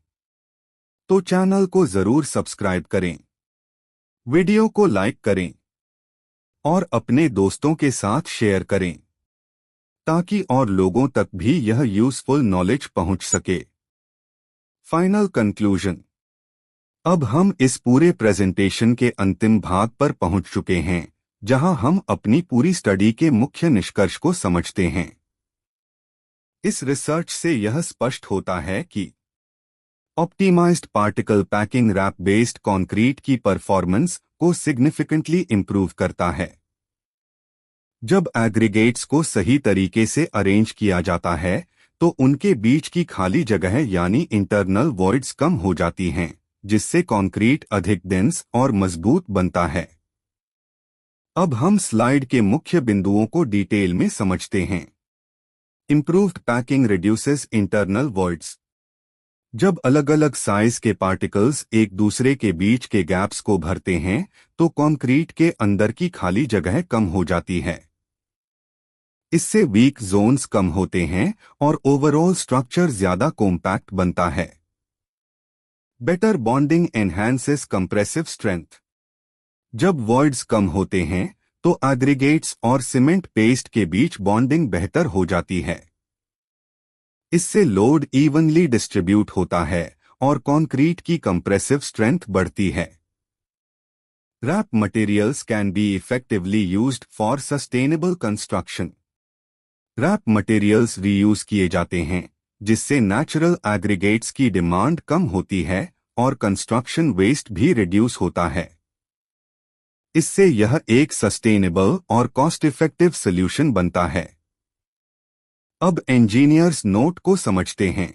तो चैनल को जरूर सब्सक्राइब करें, वीडियो को लाइक करें और अपने दोस्तों के साथ शेयर करें ताकि और लोगों तक भी यह यूजफुल नॉलेज पहुंच सके। Final conclusion. अब हम इस पूरे प्रेजेंटेशन के अंतिम भाग पर पहुंच चुके हैं जहां हम अपनी पूरी स्टडी के मुख्य निष्कर्ष को समझते हैं। इस रिसर्च से यह स्पष्ट होता है कि optimized particle packing RAP based concrete की परफॉर्मेंस को सिग्निफिकेंटली इंप्रूव करता है। जब एग्रीगेट्स को सही तरीके से अरेंज किया जाता है तो उनके बीच की खाली जगह यानी इंटरनल वॉइड्स कम हो जाती हैं, जिससे कंक्रीट अधिक डेंस और मजबूत बनता है। अब हम स्लाइड के मुख्य बिंदुओं को डिटेल में समझते हैं। Improved packing reduces internal voids. जब अलग अलग साइज के पार्टिकल्स एक दूसरे के बीच के गैप्स को भरते हैं तो कंक्रीट के अंदर की खाली जगह कम हो जाती है। इससे वीक जोन्स कम होते हैं और ओवरऑल स्ट्रक्चर ज्यादा कॉम्पैक्ट बनता है। Better bonding enhances compressive strength. जब वॉइड्स कम होते हैं तो एग्रीगेट्स और सीमेंट पेस्ट के बीच बॉन्डिंग बेहतर हो जाती है। इससे लोड इवनली डिस्ट्रीब्यूट होता है और कंक्रीट की कंप्रेसिव स्ट्रेंथ बढ़ती है। RAP materials can be effectively used for sustainable construction. RAP materials reuse किए जाते हैं जिससे नेचुरल एग्रीगेट्स की डिमांड कम होती है और कंस्ट्रक्शन वेस्ट भी रिड्यूस होता है। इससे यह एक सस्टेनेबल और कॉस्ट इफेक्टिव सॉल्यूशन बनता है। अब इंजीनियर्स नोट को समझते हैं।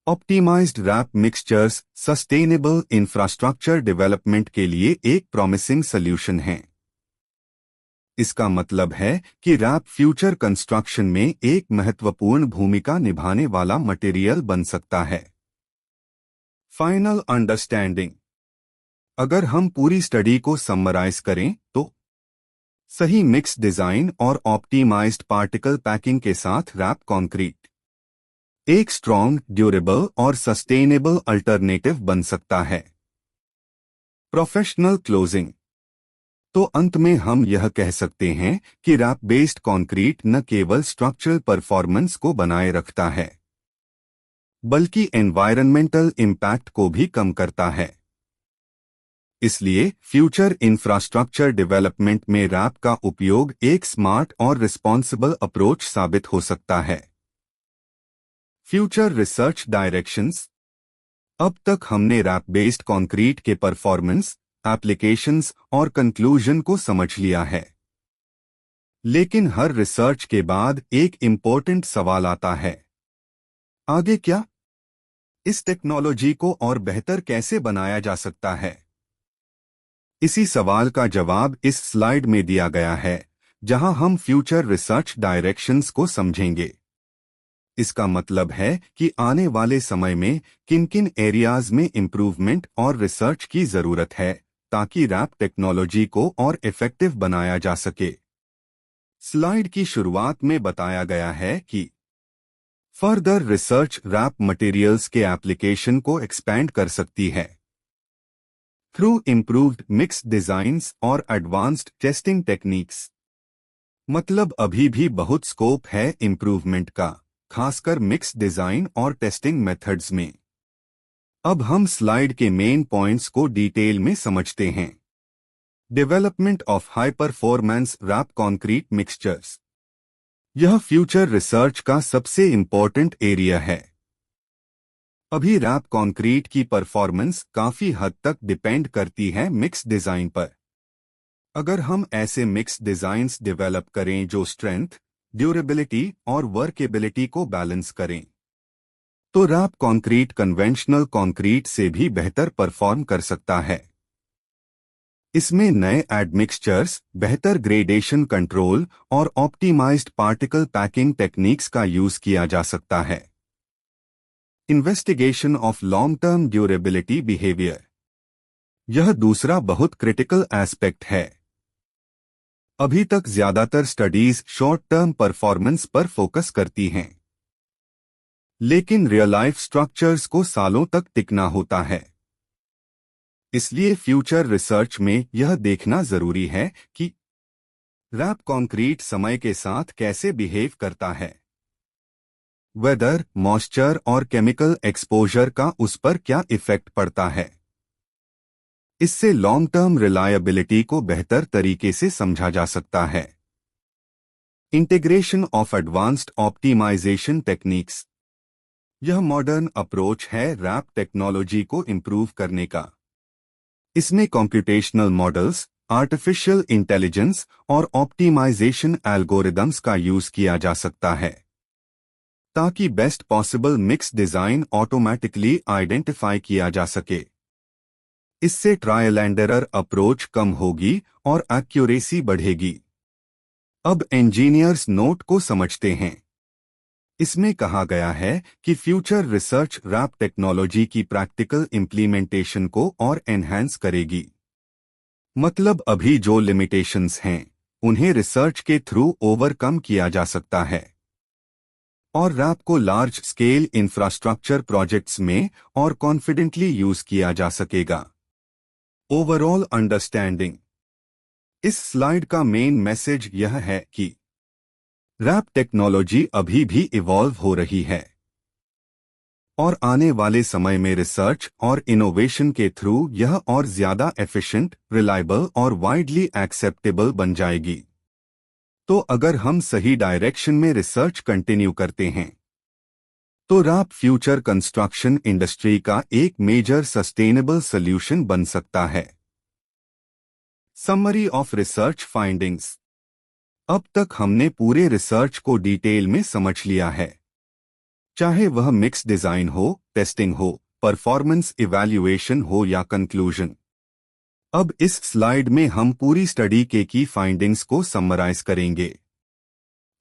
Optimized RAP mixtures sustainable infrastructure development के लिए एक प्रॉमिसिंग सॉल्यूशन है। इसका मतलब है कि रैप फ्यूचर कंस्ट्रक्शन में एक महत्वपूर्ण भूमिका निभाने वाला मटेरियल बन सकता है। Final understanding. अगर हम पूरी स्टडी को समराइज करें तो सही मिक्स डिजाइन और ऑप्टिमाइज्ड पार्टिकल पैकिंग के साथ रैप कंक्रीट एक स्ट्रॉन्ग, ड्यूरेबल और सस्टेनेबल अल्टरनेटिव बन सकता है। Professional closing. तो अंत में हम यह कह सकते हैं कि रैप बेस्ड कंक्रीट न केवल स्ट्रक्चरल परफॉर्मेंस को बनाए रखता है बल्कि एनवायरनमेंटल इम्पैक्ट को भी कम करता है। इसलिए फ्यूचर इंफ्रास्ट्रक्चर डेवलपमेंट में रैप का उपयोग एक स्मार्ट और रिस्पॉन्सिबल अप्रोच साबित हो सकता है। Future research directions. अब तक हमने रैप बेस्ड कंक्रीट के परफॉर्मेंस, एप्लीकेशंस और कंक्लूजन को समझ लिया है। लेकिन हर रिसर्च के बाद एक इम्पोर्टेंट सवाल आता है, आगे क्या? इस टेक्नोलॉजी को और बेहतर कैसे बनाया जा सकता है? इसी सवाल का जवाब इस स्लाइड में दिया गया है, जहां हम फ्यूचर रिसर्च डायरेक्शंस को समझेंगे। इसका मतलब है कि आने वाले समय में किन किन एरियाज में इंप्रूवमेंट और रिसर्च की जरूरत है ताकि रैप टेक्नोलॉजी को और इफेक्टिव बनाया जा सके। स्लाइड की शुरुआत में बताया गया है कि फर्दर रिसर्च रैप मटेरियल्स के एप्लीकेशन को एक्सपैंड कर सकती है थ्रू इम्प्रूव्ड मिक्स डिजाइन्स और एडवांस्ड टेस्टिंग टेक्निक्स। मतलब अभी भी बहुत स्कोप है इंप्रूवमेंट का, खासकर मिक्स डिजाइन और टेस्टिंग मेथड्स में। अब हम स्लाइड के मेन पॉइंट्स को डिटेल में समझते हैं। Development of high performance RAP concrete mixtures. यह फ्यूचर रिसर्च का सबसे इंपॉर्टेंट एरिया है। अभी रैप कंक्रीट की परफॉर्मेंस काफी हद तक डिपेंड करती है मिक्स डिजाइन पर। अगर हम ऐसे मिक्स डिजाइन्स डेवलप करें जो स्ट्रेंथ, ड्यूरेबिलिटी और वर्केबिलिटी को बैलेंस करें, तो रैप कंक्रीट कन्वेंशनल कंक्रीट से भी बेहतर परफॉर्म कर सकता है। इसमें नए एडमिक्सचर्स, बेहतर ग्रेडेशन कंट्रोल और ऑप्टिमाइज्ड पार्टिकल पैकिंग टेक्निक्स का यूज किया जा सकता है। Investigation of long term durability behaviour. यह दूसरा बहुत क्रिटिकल एस्पेक्ट है। अभी तक ज्यादातर स्टडीज शॉर्ट टर्म परफॉर्मेंस पर फोकस करती हैं, लेकिन रियल लाइफ स्ट्रक्चर्स को सालों तक टिकना होता है। इसलिए फ्यूचर रिसर्च में यह देखना जरूरी है कि रैप कंक्रीट समय के साथ कैसे बिहेव करता है, वेदर, मॉइस्चर और केमिकल एक्सपोजर का उस पर क्या इफेक्ट पड़ता है। इससे लॉन्ग टर्म रिलायबिलिटी को बेहतर तरीके से समझा जा सकता है। Integration of advanced optimization techniques. यह मॉडर्न अप्रोच है रैप टेक्नोलॉजी को इंप्रूव करने का। इसमें कंप्यूटेशनल मॉडल्स, आर्टिफिशियल इंटेलिजेंस और ऑप्टिमाइजेशन एल्गोरिदम्स का यूज किया जा सकता है ताकि best possible mix design automatically identify किया जा सके। इससे ट्रायल एंड एरर अप्रोच कम होगी और एक्यूरेसी बढ़ेगी। अब इंजीनियर्स नोट को समझते हैं। इसमें कहा गया है कि फ्यूचर रिसर्च रैप टेक्नोलॉजी की प्रैक्टिकल इम्प्लीमेंटेशन को और एनहांस करेगी। मतलब अभी जो लिमिटेशंस हैं, उन्हें रिसर्च के थ्रू ओवरकम किया जा सकता है और रैप को लार्ज स्केल इंफ्रास्ट्रक्चर प्रोजेक्ट्स में और कॉन्फिडेंटली यूज किया जा सकेगा। Overall understanding. इस स्लाइड का मेन मैसेज यह है कि रैप टेक्नोलॉजी अभी भी इवॉल्व हो रही है और आने वाले समय में रिसर्च और इनोवेशन के थ्रू यह और ज्यादा एफिशिएंट, रिलायबल और वाइडली एक्सेप्टेबल बन जाएगी। तो अगर हम सही डायरेक्शन में रिसर्च कंटिन्यू करते हैं तो रैप फ्यूचर कंस्ट्रक्शन इंडस्ट्री का एक मेजर सस्टेनेबल सॉल्यूशन बन सकता है। Summary of research findings. अब तक हमने पूरे रिसर्च को डिटेल में समझ लिया है, चाहे वह मिक्स डिजाइन हो, टेस्टिंग हो, परफॉर्मेंस इवैल्यूएशन हो या कंक्लूजन। अब इस स्लाइड में हम पूरी स्टडी के की फाइंडिंग्स को समराइज करेंगे।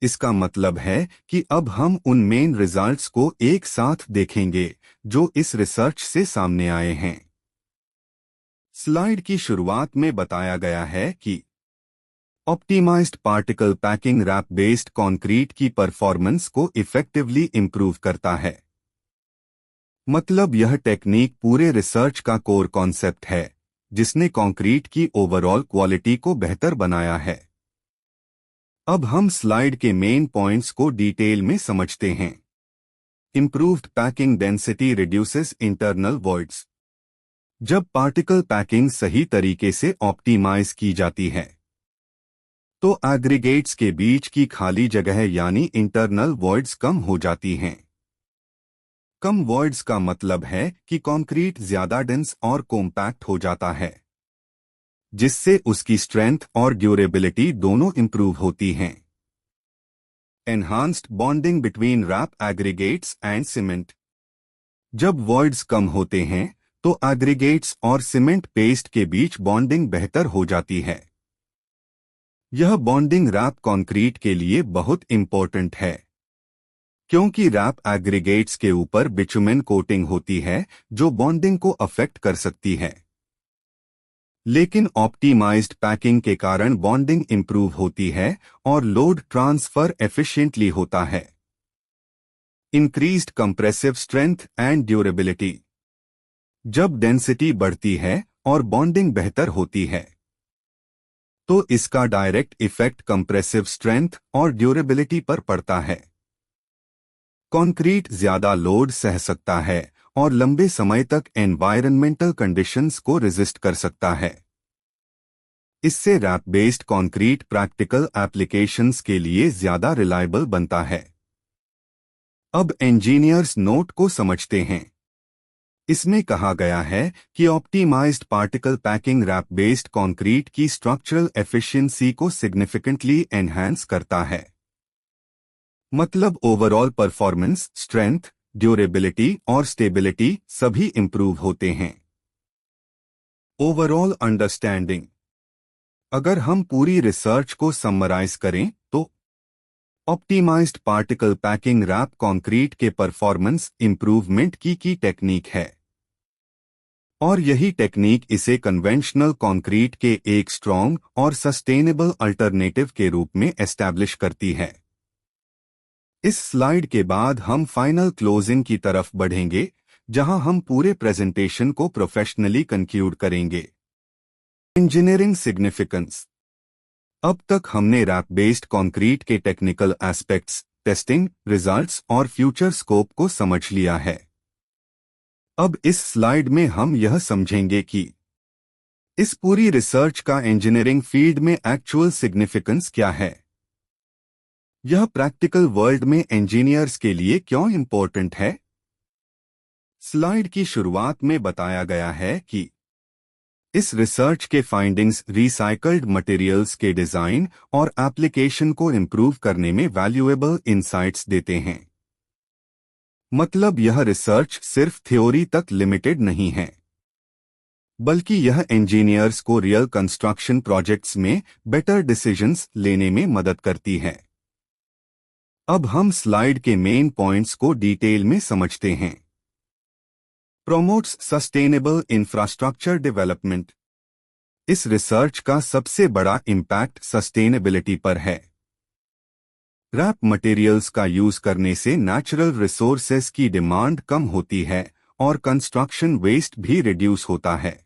इसका मतलब है कि अब हम उन मेन रिजल्ट्स को एक साथ देखेंगे जो इस रिसर्च से सामने आए हैं। स्लाइड की शुरुआत में बताया गया है कि optimized particle packing RAP based concrete की परफॉर्मेंस को इफेक्टिवली इंप्रूव करता है। मतलब यह टेक्निक पूरे रिसर्च का कोर कॉन्सेप्ट है जिसने कंक्रीट की ओवरऑल क्वालिटी को बेहतर बनाया है। अब हम स्लाइड के मेन पॉइंट्स को डिटेल में समझते हैं। Improved packing density reduces internal voids. जब पार्टिकल पैकिंग सही तरीके से ऑप्टिमाइज की जाती है तो एग्रीगेट्स के बीच की खाली जगह यानी इंटरनल वॉइड्स कम हो जाती हैं। कम वॉइड्स का मतलब है कि कंक्रीट ज्यादा डेंस और कॉम्पैक्ट हो जाता है, जिससे उसकी स्ट्रेंथ और ड्यूरेबिलिटी दोनों इंप्रूव होती हैं। Enhanced bonding between RAP aggregates and cement. जब वॉइड्स कम होते हैं तो एग्रीगेट्स और सीमेंट पेस्ट के बीच बॉन्डिंग बेहतर हो जाती है। यह बॉन्डिंग रैप कंक्रीट के लिए बहुत इंपॉर्टेंट है क्योंकि रैप एग्रीगेट्स के ऊपर बिटुमेन कोटिंग होती है जो बॉन्डिंग को अफेक्ट कर सकती है। लेकिन ऑप्टिमाइज्ड पैकिंग के कारण बॉन्डिंग इंप्रूव होती है और लोड ट्रांसफर एफिशिएंटली होता है। Increased compressive strength and durability. जब डेंसिटी बढ़ती है और बॉन्डिंग बेहतर होती है तो इसका डायरेक्ट इफेक्ट कंप्रेसिव स्ट्रेंथ और ड्यूरेबिलिटी पर पड़ता है। कंक्रीट ज्यादा लोड सह सकता है और लंबे समय तक एनवायरनमेंटल कंडीशंस को रेजिस्ट कर सकता है। इससे RAP based concrete practical applications के लिए ज्यादा रिलायबल बनता है। अब इंजीनियर्स नोट को समझते हैं। इसमें कहा गया है कि optimized particle packing RAP based concrete की स्ट्रक्चरल एफिशिएंसी को सिग्निफिकेंटली एनहांस करता है। मतलब ओवरऑल परफॉर्मेंस, स्ट्रेंथ, ड्यूरेबिलिटी और स्टेबिलिटी सभी इंप्रूव होते हैं। Overall understanding. अगर हम पूरी रिसर्च को समराइज करें तो optimized particle packing RAP concrete के परफॉर्मेंस इंप्रूवमेंट की टेक्निक है और यही टेक्निक इसे कन्वेंशनल कंक्रीट के एक स्ट्रॉन्ग और सस्टेनेबल अल्टरनेटिव के रूप में एस्टैब्लिश करती है। इस स्लाइड के बाद हम फाइनल क्लोजिंग की तरफ बढ़ेंगे जहां हम पूरे प्रेजेंटेशन को प्रोफेशनली कंक्लूड करेंगे। Engineering significance. अब तक हमने रैप बेस्ड कंक्रीट के टेक्निकल एस्पेक्ट्स, टेस्टिंग, रिजल्ट्स और फ्यूचर स्कोप को समझ लिया है। अब इस स्लाइड में हम यह समझेंगे कि इस पूरी रिसर्च का इंजीनियरिंग फील्ड में एक्चुअल सिग्निफिकेंस क्या है। यह प्रैक्टिकल वर्ल्ड में इंजीनियर्स के लिए क्यों इंपॉर्टेंट है। स्लाइड की शुरुआत में बताया गया है कि इस रिसर्च के फाइंडिंग्स रिसाइकल्ड मटेरियल्स के डिजाइन और एप्लीकेशन को इंप्रूव करने में वैल्यूएबल इंसाइट्स देते हैं। मतलब यह रिसर्च सिर्फ थ्योरी तक लिमिटेड नहीं है, बल्कि यह इंजीनियर्स को रियल कंस्ट्रक्शन प्रोजेक्ट्स में बेटर डिसीजंस लेने में मदद करती है। अब हम स्लाइड के मेन पॉइंट्स को डिटेल में समझते हैं। Promotes sustainable infrastructure development. इस रिसर्च का सबसे बड़ा इम्पैक्ट सस्टेनेबिलिटी पर है। रैप मटेरियल्स का यूज करने से नेचुरल रिसोर्सेज की डिमांड कम होती है और कंस्ट्रक्शन वेस्ट भी रिड्यूस होता है।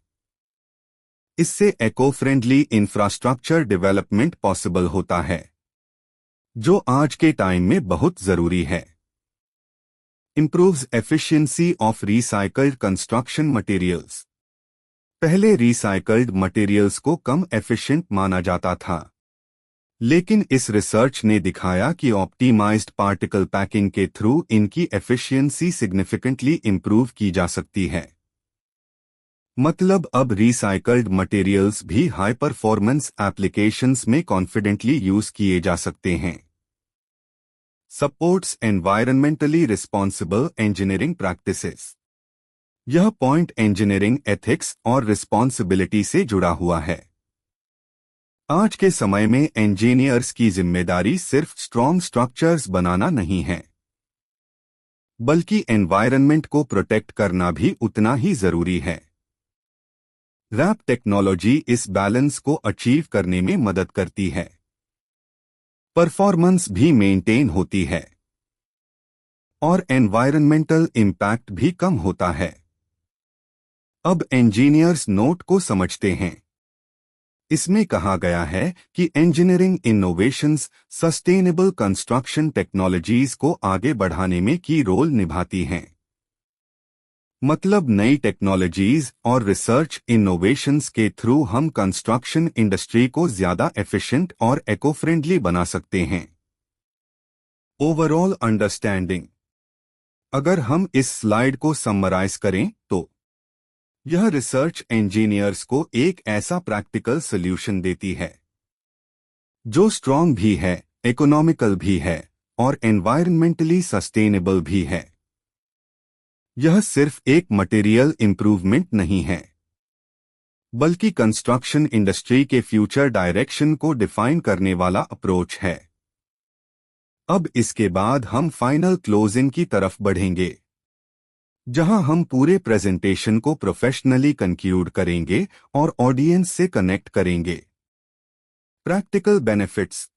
इससे eco friendly infrastructure development possible होता है, जो आज के टाइम में बहुत जरूरी है। Improves efficiency of recycled construction materials. पहले रिसाइकल्ड मटेरियल्स को कम एफिशिएंट माना जाता था, लेकिन इस रिसर्च ने दिखाया कि ऑप्टिमाइज्ड पार्टिकल पैकिंग के थ्रू इनकी एफिशिएंसी सिग्निफिकेंटली इंप्रूव की जा सकती है। मतलब अब रिसाइकल्ड मटेरियल्स भी हाई परफॉर्मेंस एप्लीकेशंस में कॉन्फिडेंटली यूज किए जा सकते हैं। Supports environmentally responsible engineering practices. यह पॉइंट इंजीनियरिंग एथिक्स और रिस्पॉन्सिबिलिटी से जुड़ा हुआ है। आज के समय में इंजीनियर्स की जिम्मेदारी सिर्फ स्ट्रॉन्ग स्ट्रक्चर्स बनाना नहीं है, बल्कि एनवायरनमेंट को प्रोटेक्ट करना भी उतना ही जरूरी है। रैप टेक्नोलॉजी इस बैलेंस को अचीव करने में मदद करती है। परफॉर्मेंस भी मेंटेन होती है और एनवायरनमेंटल इम्पैक्ट भी कम होता है। अब इंजीनियर्स नोट को समझते हैं। इसमें कहा गया है कि engineering innovations sustainable construction technologies को आगे बढ़ाने में की रोल निभाती हैं। मतलब नई टेक्नोलॉजीज और रिसर्च इनोवेशंस के थ्रू हम कंस्ट्रक्शन इंडस्ट्री को ज्यादा एफिशिएंट और इको फ्रेंडली बना सकते हैं। Overall understanding. अगर हम इस स्लाइड को समराइज करें तो यह रिसर्च इंजीनियर्स को एक ऐसा प्रैक्टिकल सॉल्यूशन देती है जो स्ट्रॉन्ग भी है, इकोनॉमिकल भी है और एनवायरमेंटली सस्टेनेबल भी है। यह सिर्फ एक मटेरियल इंप्रूवमेंट नहीं है, बल्कि कंस्ट्रक्शन इंडस्ट्री के फ्यूचर डायरेक्शन को डिफाइन करने वाला अप्रोच है। अब इसके बाद हम फाइनल क्लोजिंग की तरफ बढ़ेंगे, जहां हम पूरे प्रेजेंटेशन को प्रोफेशनली कंक्लूड करेंगे और ऑडियंस से कनेक्ट करेंगे। Practical benefits.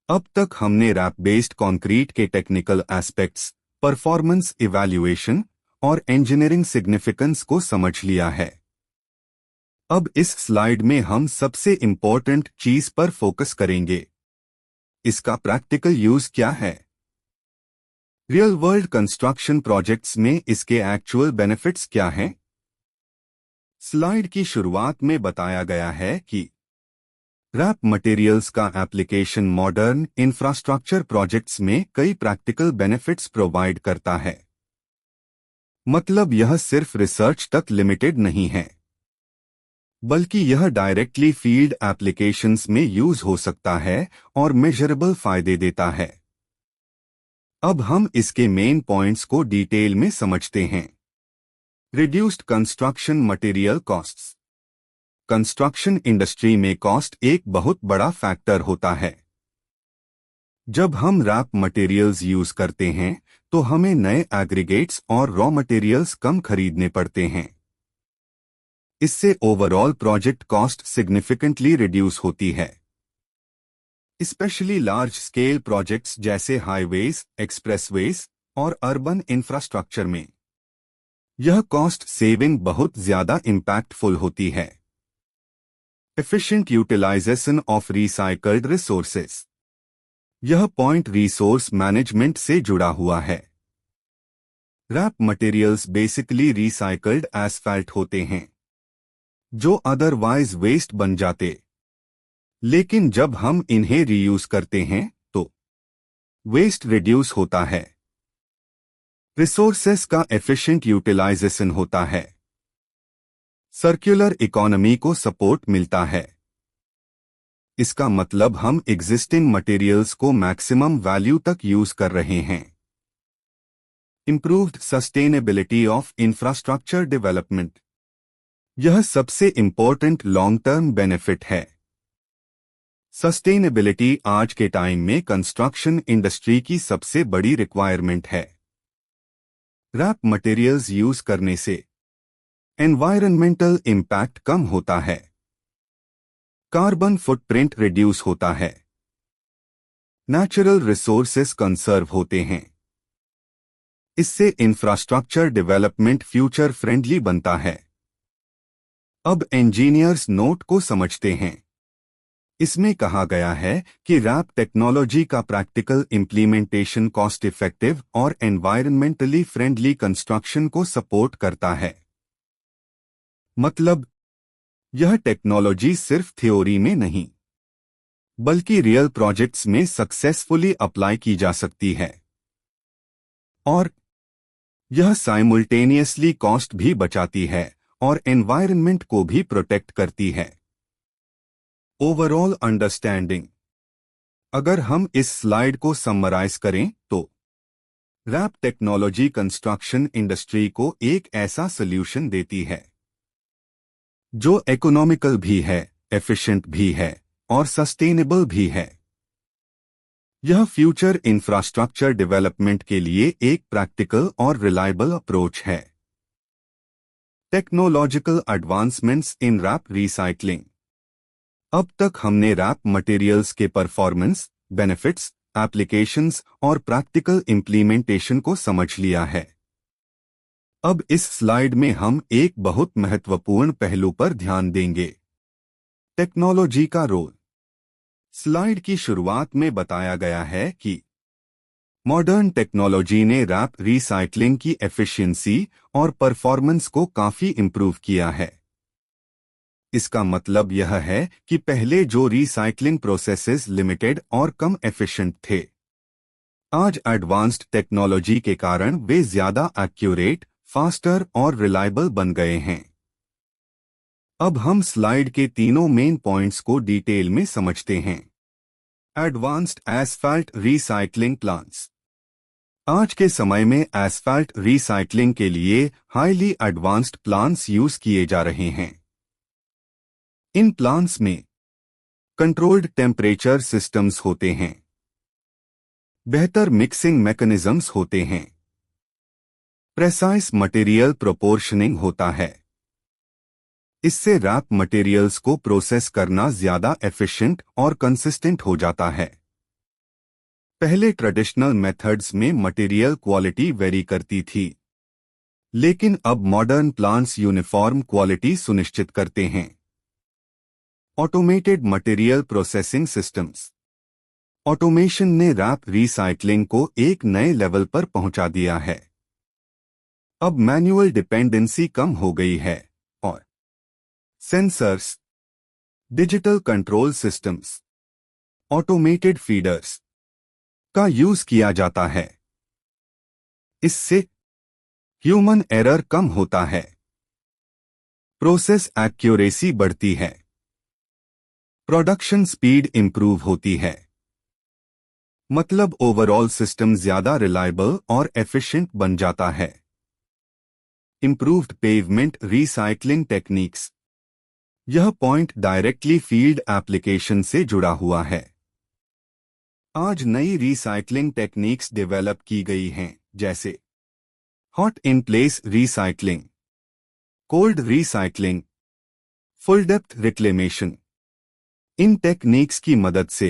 अब तक हमने रैप बेस्ड कंक्रीट के टेक्निकल एस्पेक्ट्स, परफॉर्मेंस इवैल्यूएशन और इंजीनियरिंग सिग्निफिकेंस को समझ लिया है। अब इस स्लाइड में हम सबसे इंपॉर्टेंट चीज पर फोकस करेंगे। इसका प्रैक्टिकल यूज क्या है? रियल वर्ल्ड कंस्ट्रक्शन प्रोजेक्ट्स में इसके एक्चुअल बेनिफिट्स क्या हैं? स्लाइड की शुरुआत में बताया गया है कि रैप मटेरियल्स का एप्लीकेशन मॉडर्न इंफ्रास्ट्रक्चर प्रोजेक्ट्स में कई प्रैक्टिकल बेनिफिट्स प्रोवाइड करता है। मतलब यह सिर्फ रिसर्च तक लिमिटेड नहीं है, बल्कि यह डायरेक्टली फील्ड एप्लीकेशंस में यूज हो सकता है और मेजरेबल फायदे देता है। अब हम इसके मेन पॉइंट्स को डिटेल में समझते हैं। Reduced construction material costs. Construction industry में कॉस्ट एक बहुत बड़ा फैक्टर होता है। जब हम रैप मटेरियल्स यूज करते हैं तो हमें नए एग्रीगेट्स और रॉ मटेरियल्स कम खरीदने पड़ते हैं। इससे overall project cost significantly reduce होती है, स्पेशली लार्ज स्केल प्रोजेक्ट्स जैसे हाईवेज, एक्सप्रेसवेज और अर्बन इंफ्रास्ट्रक्चर में। यह कॉस्ट सेविंग बहुत ज्यादा इंपैक्टफुल होती है। Efficient utilization of recycled resources. यह पॉइंट रिसोर्स मैनेजमेंट से जुड़ा हुआ है। RAP materials basically recycled asphalt होते हैं, जो अदरवाइज वेस्ट बन जाते। लेकिन जब हम इन्हें रीयूज करते हैं तो वेस्ट रिड्यूस होता है, रिसोर्सेस का एफिशिएंट यूटिलाइजेशन होता है, सर्कुलर इकोनॉमी को सपोर्ट मिलता है। इसका मतलब हम एग्जिस्टिंग मटेरियल्स को मैक्सिमम वैल्यू तक यूज कर रहे हैं। Improved sustainability of infrastructure development. यह सबसे इंपॉर्टेंट लॉन्ग टर्म बेनिफिट है। सस्टेनेबिलिटी आज के टाइम में कंस्ट्रक्शन इंडस्ट्री की सबसे बड़ी रिक्वायरमेंट है। रैप मटेरियल्स यूज करने से एनवायरनमेंटल इम्पैक्ट कम होता है, कार्बन फुटप्रिंट रिड्यूस होता है, नेचुरल रिसोर्सेस कंसर्व होते हैं। इससे इंफ्रास्ट्रक्चर डेवलपमेंट फ्यूचर फ्रेंडली बनता है। अब इंजीनियर्स नोट को समझते हैं। इसमें कहा गया है कि रैप टेक्नोलॉजी का प्रैक्टिकल इंप्लीमेंटेशन कॉस्ट इफेक्टिव और एनवायरमेंटली फ्रेंडली कंस्ट्रक्शन को सपोर्ट करता है। मतलब यह टेक्नोलॉजी सिर्फ थ्योरी में नहीं, बल्कि रियल प्रोजेक्ट्स में सक्सेसफुली अप्लाई की जा सकती है। और यह साइमल्टेनियसली कॉस्ट भी बचाती है और एनवायरनमेंट को भी प्रोटेक्ट करती है। Overall understanding. अगर हम इस स्लाइड को समराइज करें तो रैप टेक्नोलॉजी कंस्ट्रक्शन इंडस्ट्री को एक ऐसा सॉल्यूशन देती है जो इकोनॉमिकल भी है, एफिशिएंट भी है और सस्टेनेबल भी है। यह फ्यूचर इंफ्रास्ट्रक्चर डेवलपमेंट के लिए एक प्रैक्टिकल और रिलायबल अप्रोच है। Technological advancements in wrap recycling. अब तक हमने रैप मटेरियल्स के परफॉर्मेंस, बेनिफिट्स, एप्लीकेशंस और प्रैक्टिकल इंप्लीमेंटेशन को समझ लिया है। अब इस स्लाइड में हम एक बहुत महत्वपूर्ण पहलू पर ध्यान देंगे, टेक्नोलॉजी का रोल। स्लाइड की शुरुआत में बताया गया है कि मॉडर्न टेक्नोलॉजी ने रैप रिसाइकलिंग की एफिशिएंसी और परफॉर्मेंस को काफी इंप्रूव किया है। इसका मतलब यह है कि पहले जो रिसाइकलिंग प्रोसेसेस लिमिटेड और कम एफिशिएंट थे, आज एडवांस्ड टेक्नोलॉजी के कारण वे ज्यादा एक्यूरेट, फास्टर और रिलायबल बन गए हैं। अब हम स्लाइड के तीनों मेन पॉइंट्स को डिटेल में समझते हैं। Advanced asphalt recycling plants. आज के समय में एस्फाल्ट रिसाइकलिंग के लिए हाईली एडवांस्ड प्लांट्स यूज किए जा रहे हैं। इन प्लांट्स में कंट्रोल्ड टेम्परेचर सिस्टम्स होते हैं, बेहतर मिक्सिंग मैकेनिज्म्स होते हैं, प्रेसाइज मटेरियल प्रोपोर्शनिंग होता है। इससे रैप मटेरियल्स को प्रोसेस करना ज्यादा एफिशिएंट और कंसिस्टेंट हो जाता है। पहले ट्रेडिशनल मेथड्स में मटेरियल क्वालिटी वेरी करती थी, लेकिन अब मॉडर्न प्लांट्स यूनिफॉर्म क्वालिटी सुनिश्चित करते हैं। Automated material processing systems. Automation ने रैप रिसाइकलिंग को एक नए लेवल पर पहुंचा दिया है। अब मैन्युअल डिपेंडेंसी कम हो गई है और sensors, digital control systems, automated feeders का यूज किया जाता है। इससे ह्यूमन एरर कम होता है, प्रोसेस एक्यूरेसी बढ़ती है, प्रोडक्शन स्पीड इंप्रूव होती है। मतलब ओवरऑल सिस्टम ज्यादा रिलायबल और एफिशिएंट बन जाता है। Improved pavement recycling techniques. यह पॉइंट डायरेक्टली फील्ड एप्लीकेशन से जुड़ा हुआ है। आज नई रिसाइकलिंग टेक्निक्स डेवलप की गई हैं, जैसे hot in place recycling, cold recycling, full depth reclamation. In techniques की मदद से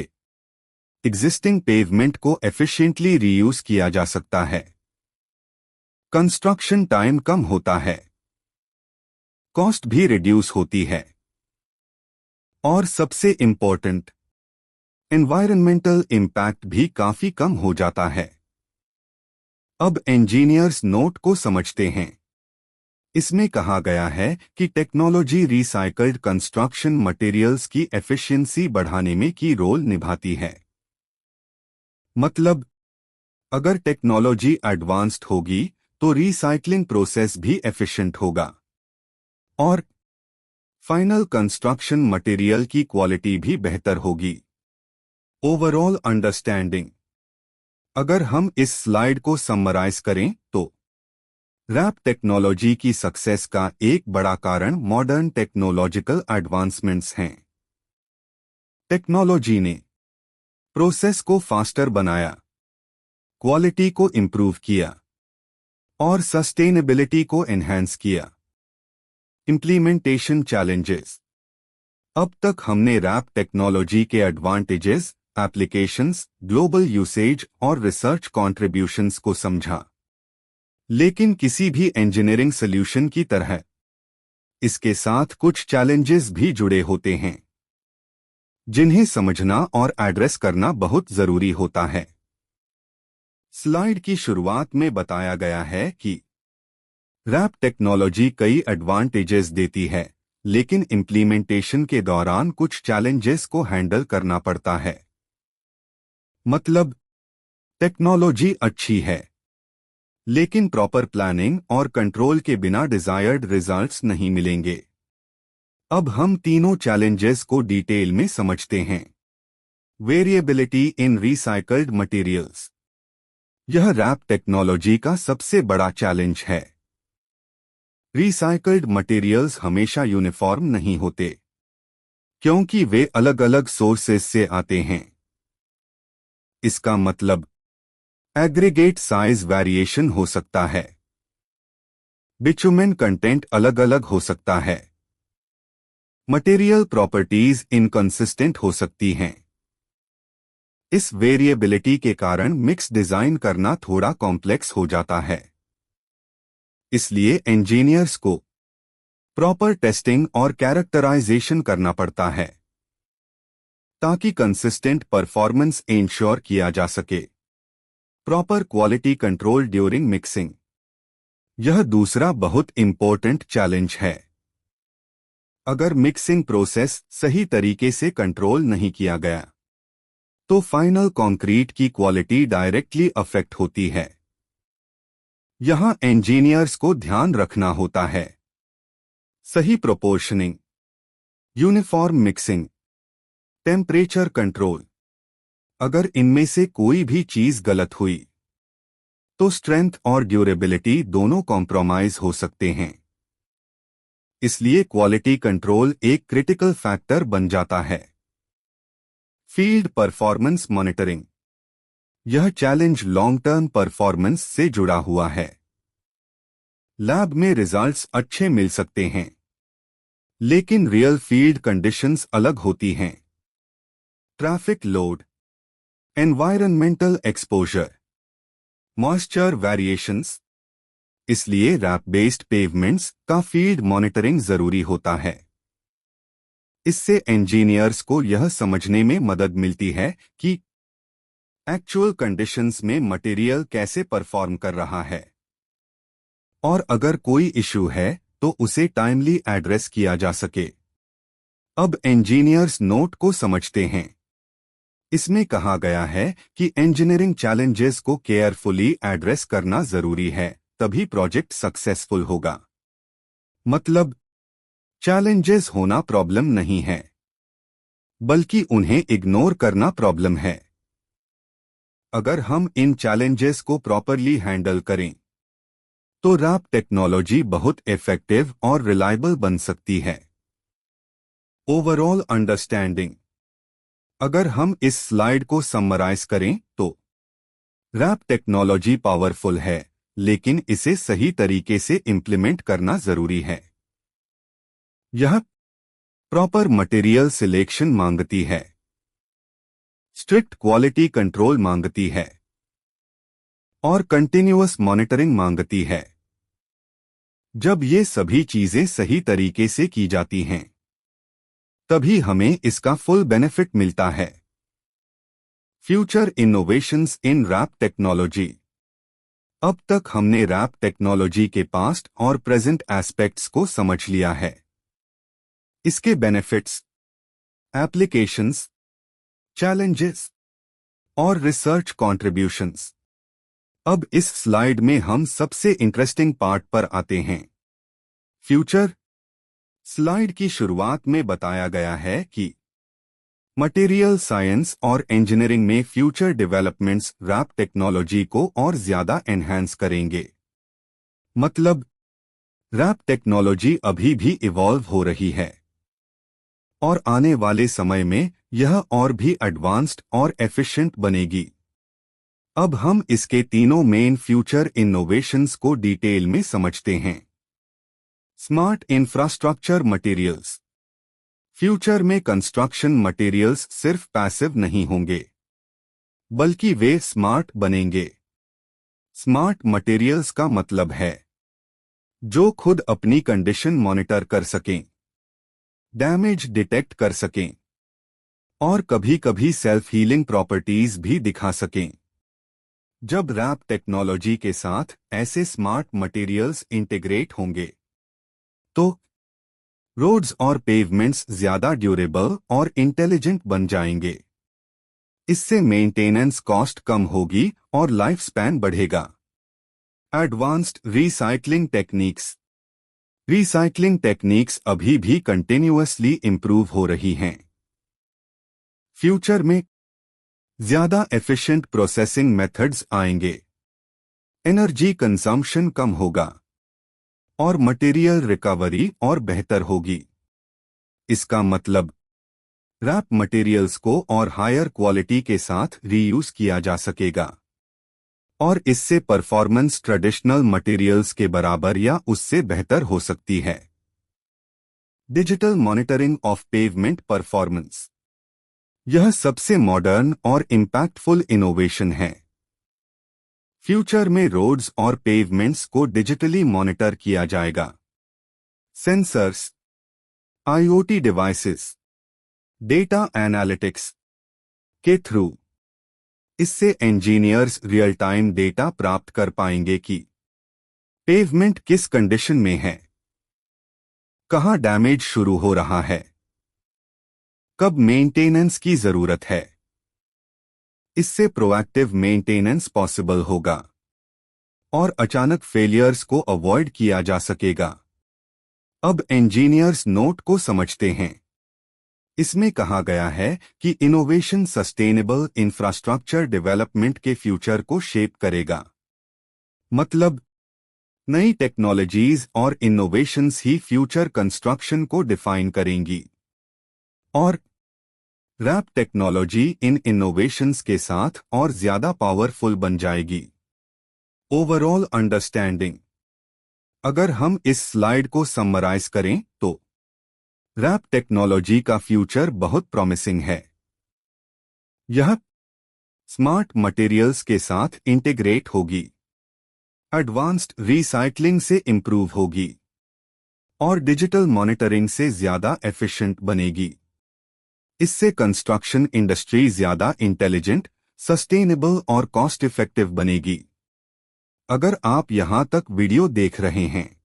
एग्जिस्टिंग पेवमेंट को एफिशिएंटली रीयूज किया जा सकता है। कंस्ट्रक्शन टाइम कम होता है, कॉस्ट भी रिड्यूस होती है और सबसे इंपॉर्टेंट, एनवायरनमेंटल इम्पैक्ट भी काफी कम हो जाता है। अब इंजीनियर्स नोट को समझते हैं। इसमें कहा गया है कि टेक्नोलॉजी रिसाइकल्ड कंस्ट्रक्शन मटेरियल्स की एफिशिएंसी बढ़ाने में की रोल निभाती है। मतलब अगर टेक्नोलॉजी एडवांस्ड होगी तो रिसाइकलिंग प्रोसेस भी एफिशिएंट होगा और फाइनल कंस्ट्रक्शन मटेरियल की क्वालिटी भी बेहतर होगी। Overall understanding. अगर हम इस स्लाइड को समराइज करें तो रैप टेक्नोलॉजी की सक्सेस का एक बड़ा कारण मॉडर्न टेक्नोलॉजिकल एडवांसमेंट्स हैं। टेक्नोलॉजी ने प्रोसेस को फास्टर बनाया, क्वालिटी को इंप्रूव किया और सस्टेनेबिलिटी को एनहांस किया। Implementation challenges. अब तक हमने रैप टेक्नोलॉजी के एडवांटेजेस, एप्लीकेशंस, ग्लोबल यूसेज और रिसर्च कॉन्ट्रिब्यूशंस को समझा। लेकिन किसी भी इंजीनियरिंग सॉल्यूशन की तरह इसके साथ कुछ चैलेंजेस भी जुड़े होते हैं, जिन्हें समझना और एड्रेस करना बहुत जरूरी होता है। स्लाइड की शुरुआत में बताया गया है कि रैप टेक्नोलॉजी कई एडवांटेजेस देती है, लेकिन इंप्लीमेंटेशन के दौरान कुछ चैलेंजेस को हैंडल करना पड़ता है। मतलब टेक्नोलॉजी अच्छी है, लेकिन प्रॉपर प्लानिंग और कंट्रोल के बिना डिजायर्ड रिजल्ट्स नहीं मिलेंगे। अब हम तीनों चैलेंजेस को डिटेल में समझते हैं। वेरिएबिलिटी इन रिसाइकल्ड मटेरियल्स। यह रैप टेक्नोलॉजी का सबसे बड़ा चैलेंज है। रिसाइकल्ड मटेरियल्स हमेशा यूनिफॉर्म नहीं होते, क्योंकि वे अलग अलग सोर्सेस से आते हैं। इसका मतलब एग्रीगेट साइज वेरिएशन हो सकता है, बिटुमेन कंटेंट अलग अलग हो सकता है, मटेरियल प्रॉपर्टीज इनकंसिस्टेंट हो सकती हैं। इस वेरिएबिलिटी के कारण मिक्स डिजाइन करना थोड़ा कॉम्प्लेक्स हो जाता है। इसलिए इंजीनियर्स को प्रॉपर टेस्टिंग और कैरेक्टराइजेशन करना पड़ता है ताकि कंसिस्टेंट परफॉर्मेंस इंश्योर किया जा सके। Proper quality control during mixing. यह दूसरा बहुत इंपॉर्टेंट चैलेंज है। अगर मिक्सिंग प्रोसेस सही तरीके से कंट्रोल नहीं किया गया तो फाइनल कंक्रीट की क्वालिटी डायरेक्टली अफेक्ट होती है। यहां इंजीनियर्स को ध्यान रखना होता है सही प्रोपोर्शनिंग, यूनिफॉर्म मिक्सिंग, टेम्परेचर कंट्रोल। अगर इनमें से कोई भी चीज गलत हुई तो स्ट्रेंथ और ड्यूरेबिलिटी दोनों कॉम्प्रोमाइज हो सकते हैं। इसलिए क्वालिटी कंट्रोल एक क्रिटिकल फैक्टर बन जाता है। Field performance monitoring. यह चैलेंज लॉन्ग टर्म परफॉर्मेंस से जुड़ा हुआ है। लैब में रिजल्ट्स अच्छे मिल सकते हैं, लेकिन रियल फील्ड कंडीशंस अलग होती हैं। Traffic load, environmental exposure, moisture variations. इसलिए रैप बेस्ड पेवमेंट्स का फील्ड मॉनिटरिंग जरूरी होता है। इससे इंजीनियर्स को यह समझने में मदद मिलती है कि एक्चुअल कंडीशंस में मटेरियल कैसे परफॉर्म कर रहा है, और अगर कोई इशू है तो उसे टाइमली एड्रेस किया जा सके। अब इंजीनियर्स नोट को समझते हैं। इसमें कहा गया है कि इंजीनियरिंग चैलेंजेस को केयरफुली एड्रेस करना जरूरी है, तभी प्रोजेक्ट सक्सेसफुल होगा। मतलब चैलेंजेस होना प्रॉब्लम नहीं है, बल्कि उन्हें इग्नोर करना प्रॉब्लम है। अगर हम इन चैलेंजेस को प्रॉपरली हैंडल करें तो रैप टेक्नोलॉजी बहुत इफेक्टिव और रिलायबल बन सकती है। Overall understanding. अगर हम इस स्लाइड को समराइज करें तो रैप टेक्नोलॉजी पावरफुल है, लेकिन इसे सही तरीके से इंप्लीमेंट करना जरूरी है। यह प्रॉपर मटेरियल सिलेक्शन मांगती है, स्ट्रिक्ट क्वालिटी कंट्रोल मांगती है और कंटिन्यूअस मॉनिटरिंग मांगती है। जब ये सभी चीजें सही तरीके से की जाती हैं तभी हमें इसका फुल बेनिफिट मिलता है। फ्यूचर इनोवेशंस इन रैप टेक्नोलॉजी। अब तक हमने रैप टेक्नोलॉजी के पास्ट और प्रेजेंट एस्पेक्ट्स को समझ लिया है, इसके बेनिफिट्स, एप्लीकेशंस, चैलेंजेस और रिसर्च कॉन्ट्रिब्यूशंस। अब इस स्लाइड में हम सबसे इंटरेस्टिंग पार्ट पर आते हैं, फ्यूचर। स्लाइड की शुरुआत में बताया गया है कि मटेरियल साइंस और इंजीनियरिंग में फ्यूचर डेवलपमेंट्स रैप टेक्नोलॉजी को और ज्यादा एनहांस करेंगे। मतलब रैप टेक्नोलॉजी अभी भी इवॉल्व हो रही है और आने वाले समय में यह और भी एडवांस्ड और एफिशिएंट बनेगी। अब हम इसके तीनों मेन फ्यूचर इनोवेशंस को डिटेल में समझते हैं। Smart infrastructure materials. फ्यूचर में कंस्ट्रक्शन मटेरियल्स सिर्फ पैसिव नहीं होंगे, बल्कि वे स्मार्ट बनेंगे। स्मार्ट मटेरियल्स का मतलब है जो खुद अपनी कंडीशन मॉनिटर कर सकें, डैमेज डिटेक्ट कर सकें और कभी कभी सेल्फ हीलिंग प्रॉपर्टीज भी दिखा सकें। जब रैप टेक्नोलॉजी के साथ ऐसे स्मार्ट मटेरियल्स इंटीग्रेट होंगे तो रोड्स और पेवमेंट्स ज्यादा ड्यूरेबल और इंटेलिजेंट बन जाएंगे। इससे मेंटेनेंस कॉस्ट कम होगी और लाइफ स्पैन बढ़ेगा। Advanced recycling techniques. Recycling techniques अभी भी कंटिन्यूअसली इंप्रूव हो रही हैं। फ्यूचर में ज्यादा एफिशिएंट प्रोसेसिंग मेथड्स आएंगे, एनर्जी कंजम्पशन कम होगा और मटेरियल रिकवरी और बेहतर होगी। इसका मतलब रैप मटेरियल्स को और हायर क्वालिटी के साथ रीयूज किया जा सकेगा और इससे परफॉर्मेंस ट्रेडिशनल मटेरियल्स के बराबर या उससे बेहतर हो सकती है। Digital monitoring of pavement performance, यह सबसे मॉडर्न और इम्पैक्टफुल इनोवेशन है। फ्यूचर में रोड्स और पेवमेंट्स को डिजिटली मॉनिटर किया जाएगा। Sensors, IoT devices, data analytics के थ्रू इससे इंजीनियर्स रियल टाइम डेटा प्राप्त कर पाएंगे कि पेवमेंट किस कंडीशन में है, कहां डैमेज शुरू हो रहा है, कब मेंटेनेंस की जरूरत है। इससे प्रोएक्टिव मेंटेनेंस पॉसिबल होगा और अचानक फेलियर्स को अवॉइड किया जा सकेगा। अब इंजीनियर्स नोट को समझते हैं। इसमें कहा गया है कि इनोवेशन सस्टेनेबल इंफ्रास्ट्रक्चर डेवलपमेंट के फ्यूचर को शेप करेगा। मतलब नई टेक्नोलॉजीज और इनोवेशंस ही फ्यूचर कंस्ट्रक्शन को डिफाइन करेंगी और रैप टेक्नोलॉजी इन इनोवेशंस के साथ और ज्यादा पावरफुल बन जाएगी। ओवरऑल अंडरस्टैंडिंग, अगर हम इस स्लाइड को समराइज करें तो रैप टेक्नोलॉजी का फ्यूचर बहुत प्रॉमिसिंग है। यह स्मार्ट मटेरियल्स के साथ इंटीग्रेट होगी, एडवांस्ड रिसाइकलिंग से इंप्रूव होगी और डिजिटल मॉनिटरिंग से ज्यादा एफिशिएंट बनेगी। इससे कंस्ट्रक्शन इंडस्ट्री ज्यादा इंटेलिजेंट, सस्टेनेबल और कॉस्ट इफेक्टिव बनेगी। अगर आप यहां तक वीडियो देख रहे हैं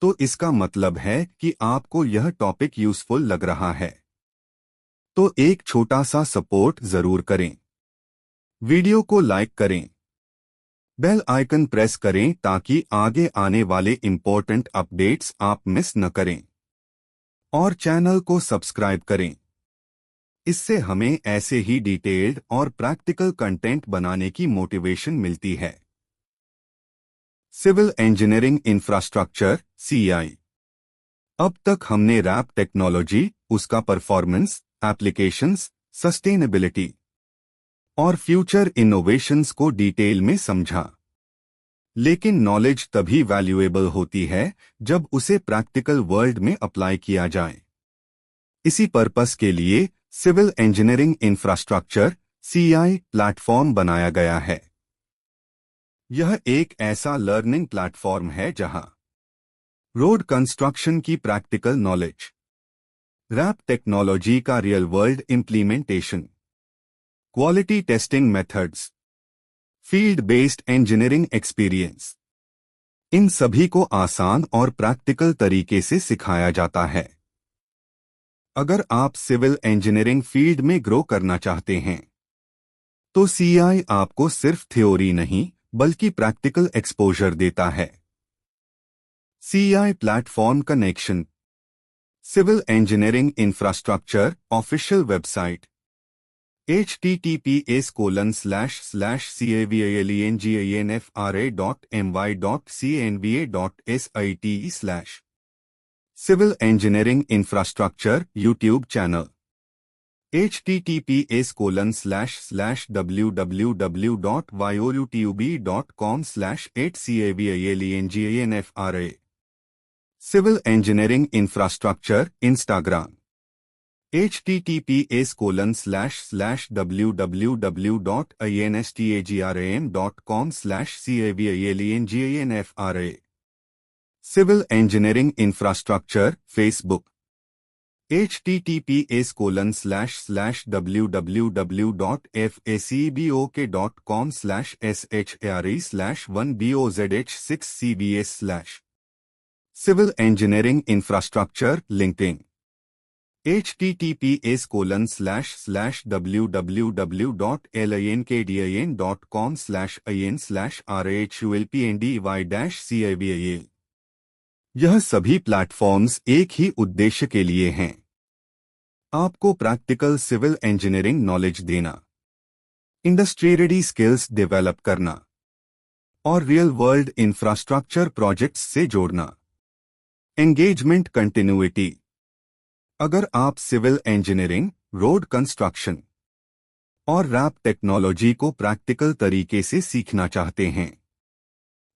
तो इसका मतलब है कि आपको यह टॉपिक यूजफुल लग रहा है। तो एक छोटा सा सपोर्ट जरूर करें, वीडियो को लाइक करें, बेल आइकन प्रेस करें ताकि आगे आने वाले इंपॉर्टेंट अपडेट्स आप मिस न करें और चैनल को सब्सक्राइब करें। इससे हमें ऐसे ही डिटेल्ड और प्रैक्टिकल कंटेंट बनाने की मोटिवेशन मिलती है। Civil engineering infrastructure (CI). अब तक हमने रैप टेक्नोलॉजी, उसका परफॉर्मेंस, एप्लीकेशंस, सस्टेनेबिलिटी और फ्यूचर इनोवेशंस को डिटेल में समझा। लेकिन नॉलेज तभी वैल्यूएबल होती है जब उसे प्रैक्टिकल वर्ल्ड में अप्लाई किया जाए। इसी पर्पस के लिए civil engineering infrastructure (CI) platform बनाया गया है। यह एक ऐसा लर्निंग प्लेटफॉर्म है जहां रोड कंस्ट्रक्शन की प्रैक्टिकल नॉलेज, रैप टेक्नोलॉजी का real world implementation, quality testing methods, field based engineering experience, इन सभी को आसान और प्रैक्टिकल तरीके से सिखाया जाता है। अगर आप सिविल इंजीनियरिंग फील्ड में ग्रो करना चाहते हैं तो सीआई आपको सिर्फ थ्योरी नहीं बल्कि प्रैक्टिकल एक्सपोजर देता है। CI platform connection. Civil engineering infrastructure official website https://civilenginfra.my.cnva.sit/ civil engineering infrastructure YouTube channel https://www.youtube.com/8civilenginfra। Civil engineering infrastructure Instagram https://www.instagram.com/civilenginfra। Civil engineering infrastructure Facebook https://www.facebook.com/share/1bozh6cbs/। Civil engineering infrastructure LinkedIn https://www.linkedin.com/in/rhulpndy-caval। यह सभी platforms एक ही उद्देश्य के लिए हैं, आपको practical civil engineering knowledge देना, industry ready skills develop करना और रियल वर्ल्ड इंफ्रास्ट्रक्चर प्रोजेक्ट्स से जोड़ना। Engagement continuity. अगर आप सिविल इंजीनियरिंग, रोड कंस्ट्रक्शन और रैप टेक्नोलॉजी को प्रैक्टिकल तरीके से सीखना चाहते हैं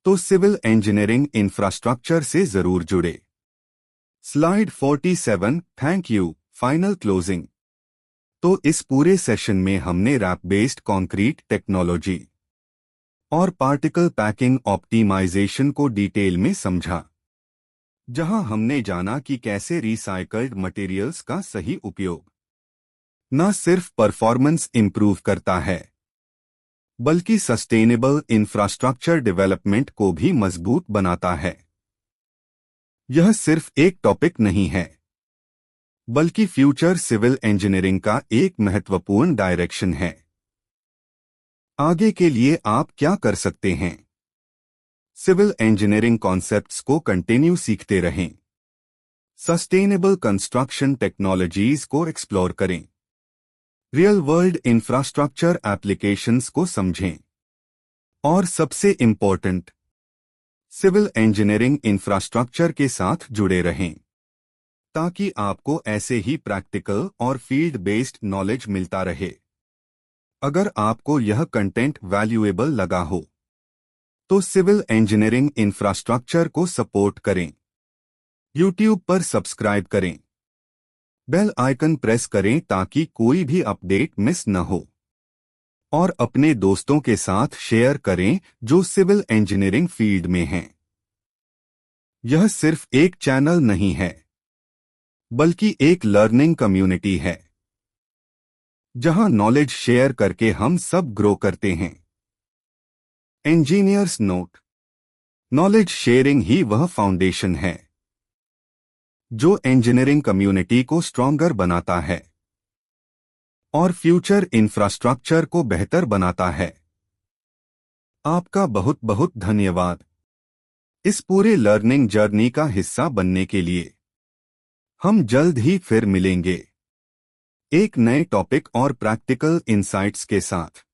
तो सिविल इंजीनियरिंग इंफ्रास्ट्रक्चर से जरूर जुड़े। Slide 47। Thank you. Final closing. तो इस पूरे सेशन में हमने रैप बेस्ड कंक्रीट टेक्नोलॉजी और पार्टिकल पैकिंग ऑप्टिमाइजेशन को डिटेल में समझा, जहां हमने जाना कि कैसे रिसाइकल्ड मटेरियल्स का सही उपयोग न सिर्फ परफॉर्मेंस इंप्रूव करता है बल्कि सस्टेनेबल इंफ्रास्ट्रक्चर डेवलपमेंट को भी मजबूत बनाता है। यह सिर्फ एक टॉपिक नहीं है बल्कि फ्यूचर सिविल इंजीनियरिंग का एक महत्वपूर्ण डायरेक्शन है। आगे के लिए आप क्या कर सकते हैं? सिविल इंजीनियरिंग कॉन्सेप्ट्स को कंटिन्यू सीखते रहें, सस्टेनेबल कंस्ट्रक्शन टेक्नोलॉजीज को एक्सप्लोर करें, रियल वर्ल्ड इंफ्रास्ट्रक्चर एप्लीकेशंस को समझें और सबसे इंपॉर्टेंट, सिविल इंजीनियरिंग इंफ्रास्ट्रक्चर के साथ जुड़े रहें ताकि आपको ऐसे ही प्रैक्टिकल और फील्ड बेस्ड नॉलेज मिलता रहे। अगर आपको यह कंटेंट वैल्यूएबल लगा हो तो सिविल इंजीनियरिंग इंफ्रास्ट्रक्चर को सपोर्ट करें, यूट्यूब पर सब्सक्राइब करें, बेल आइकन प्रेस करें ताकि कोई भी अपडेट मिस न हो और अपने दोस्तों के साथ शेयर करें जो सिविल इंजीनियरिंग फील्ड में हैं। यह सिर्फ एक चैनल नहीं है बल्कि एक लर्निंग कम्युनिटी है जहां नॉलेज शेयर करके हम सब ग्रो करते हैं। इंजीनियर्स नोट: नॉलेज शेयरिंग ही वह फाउंडेशन है जो इंजीनियरिंग कम्युनिटी को स्ट्रॉन्गर बनाता है और फ्यूचर इंफ्रास्ट्रक्चर को बेहतर बनाता है। आपका बहुत बहुत धन्यवाद इस पूरे लर्निंग जर्नी का हिस्सा बनने के लिए। हम जल्द ही फिर मिलेंगे एक नए टॉपिक और प्रैक्टिकल इंसाइट्स के साथ।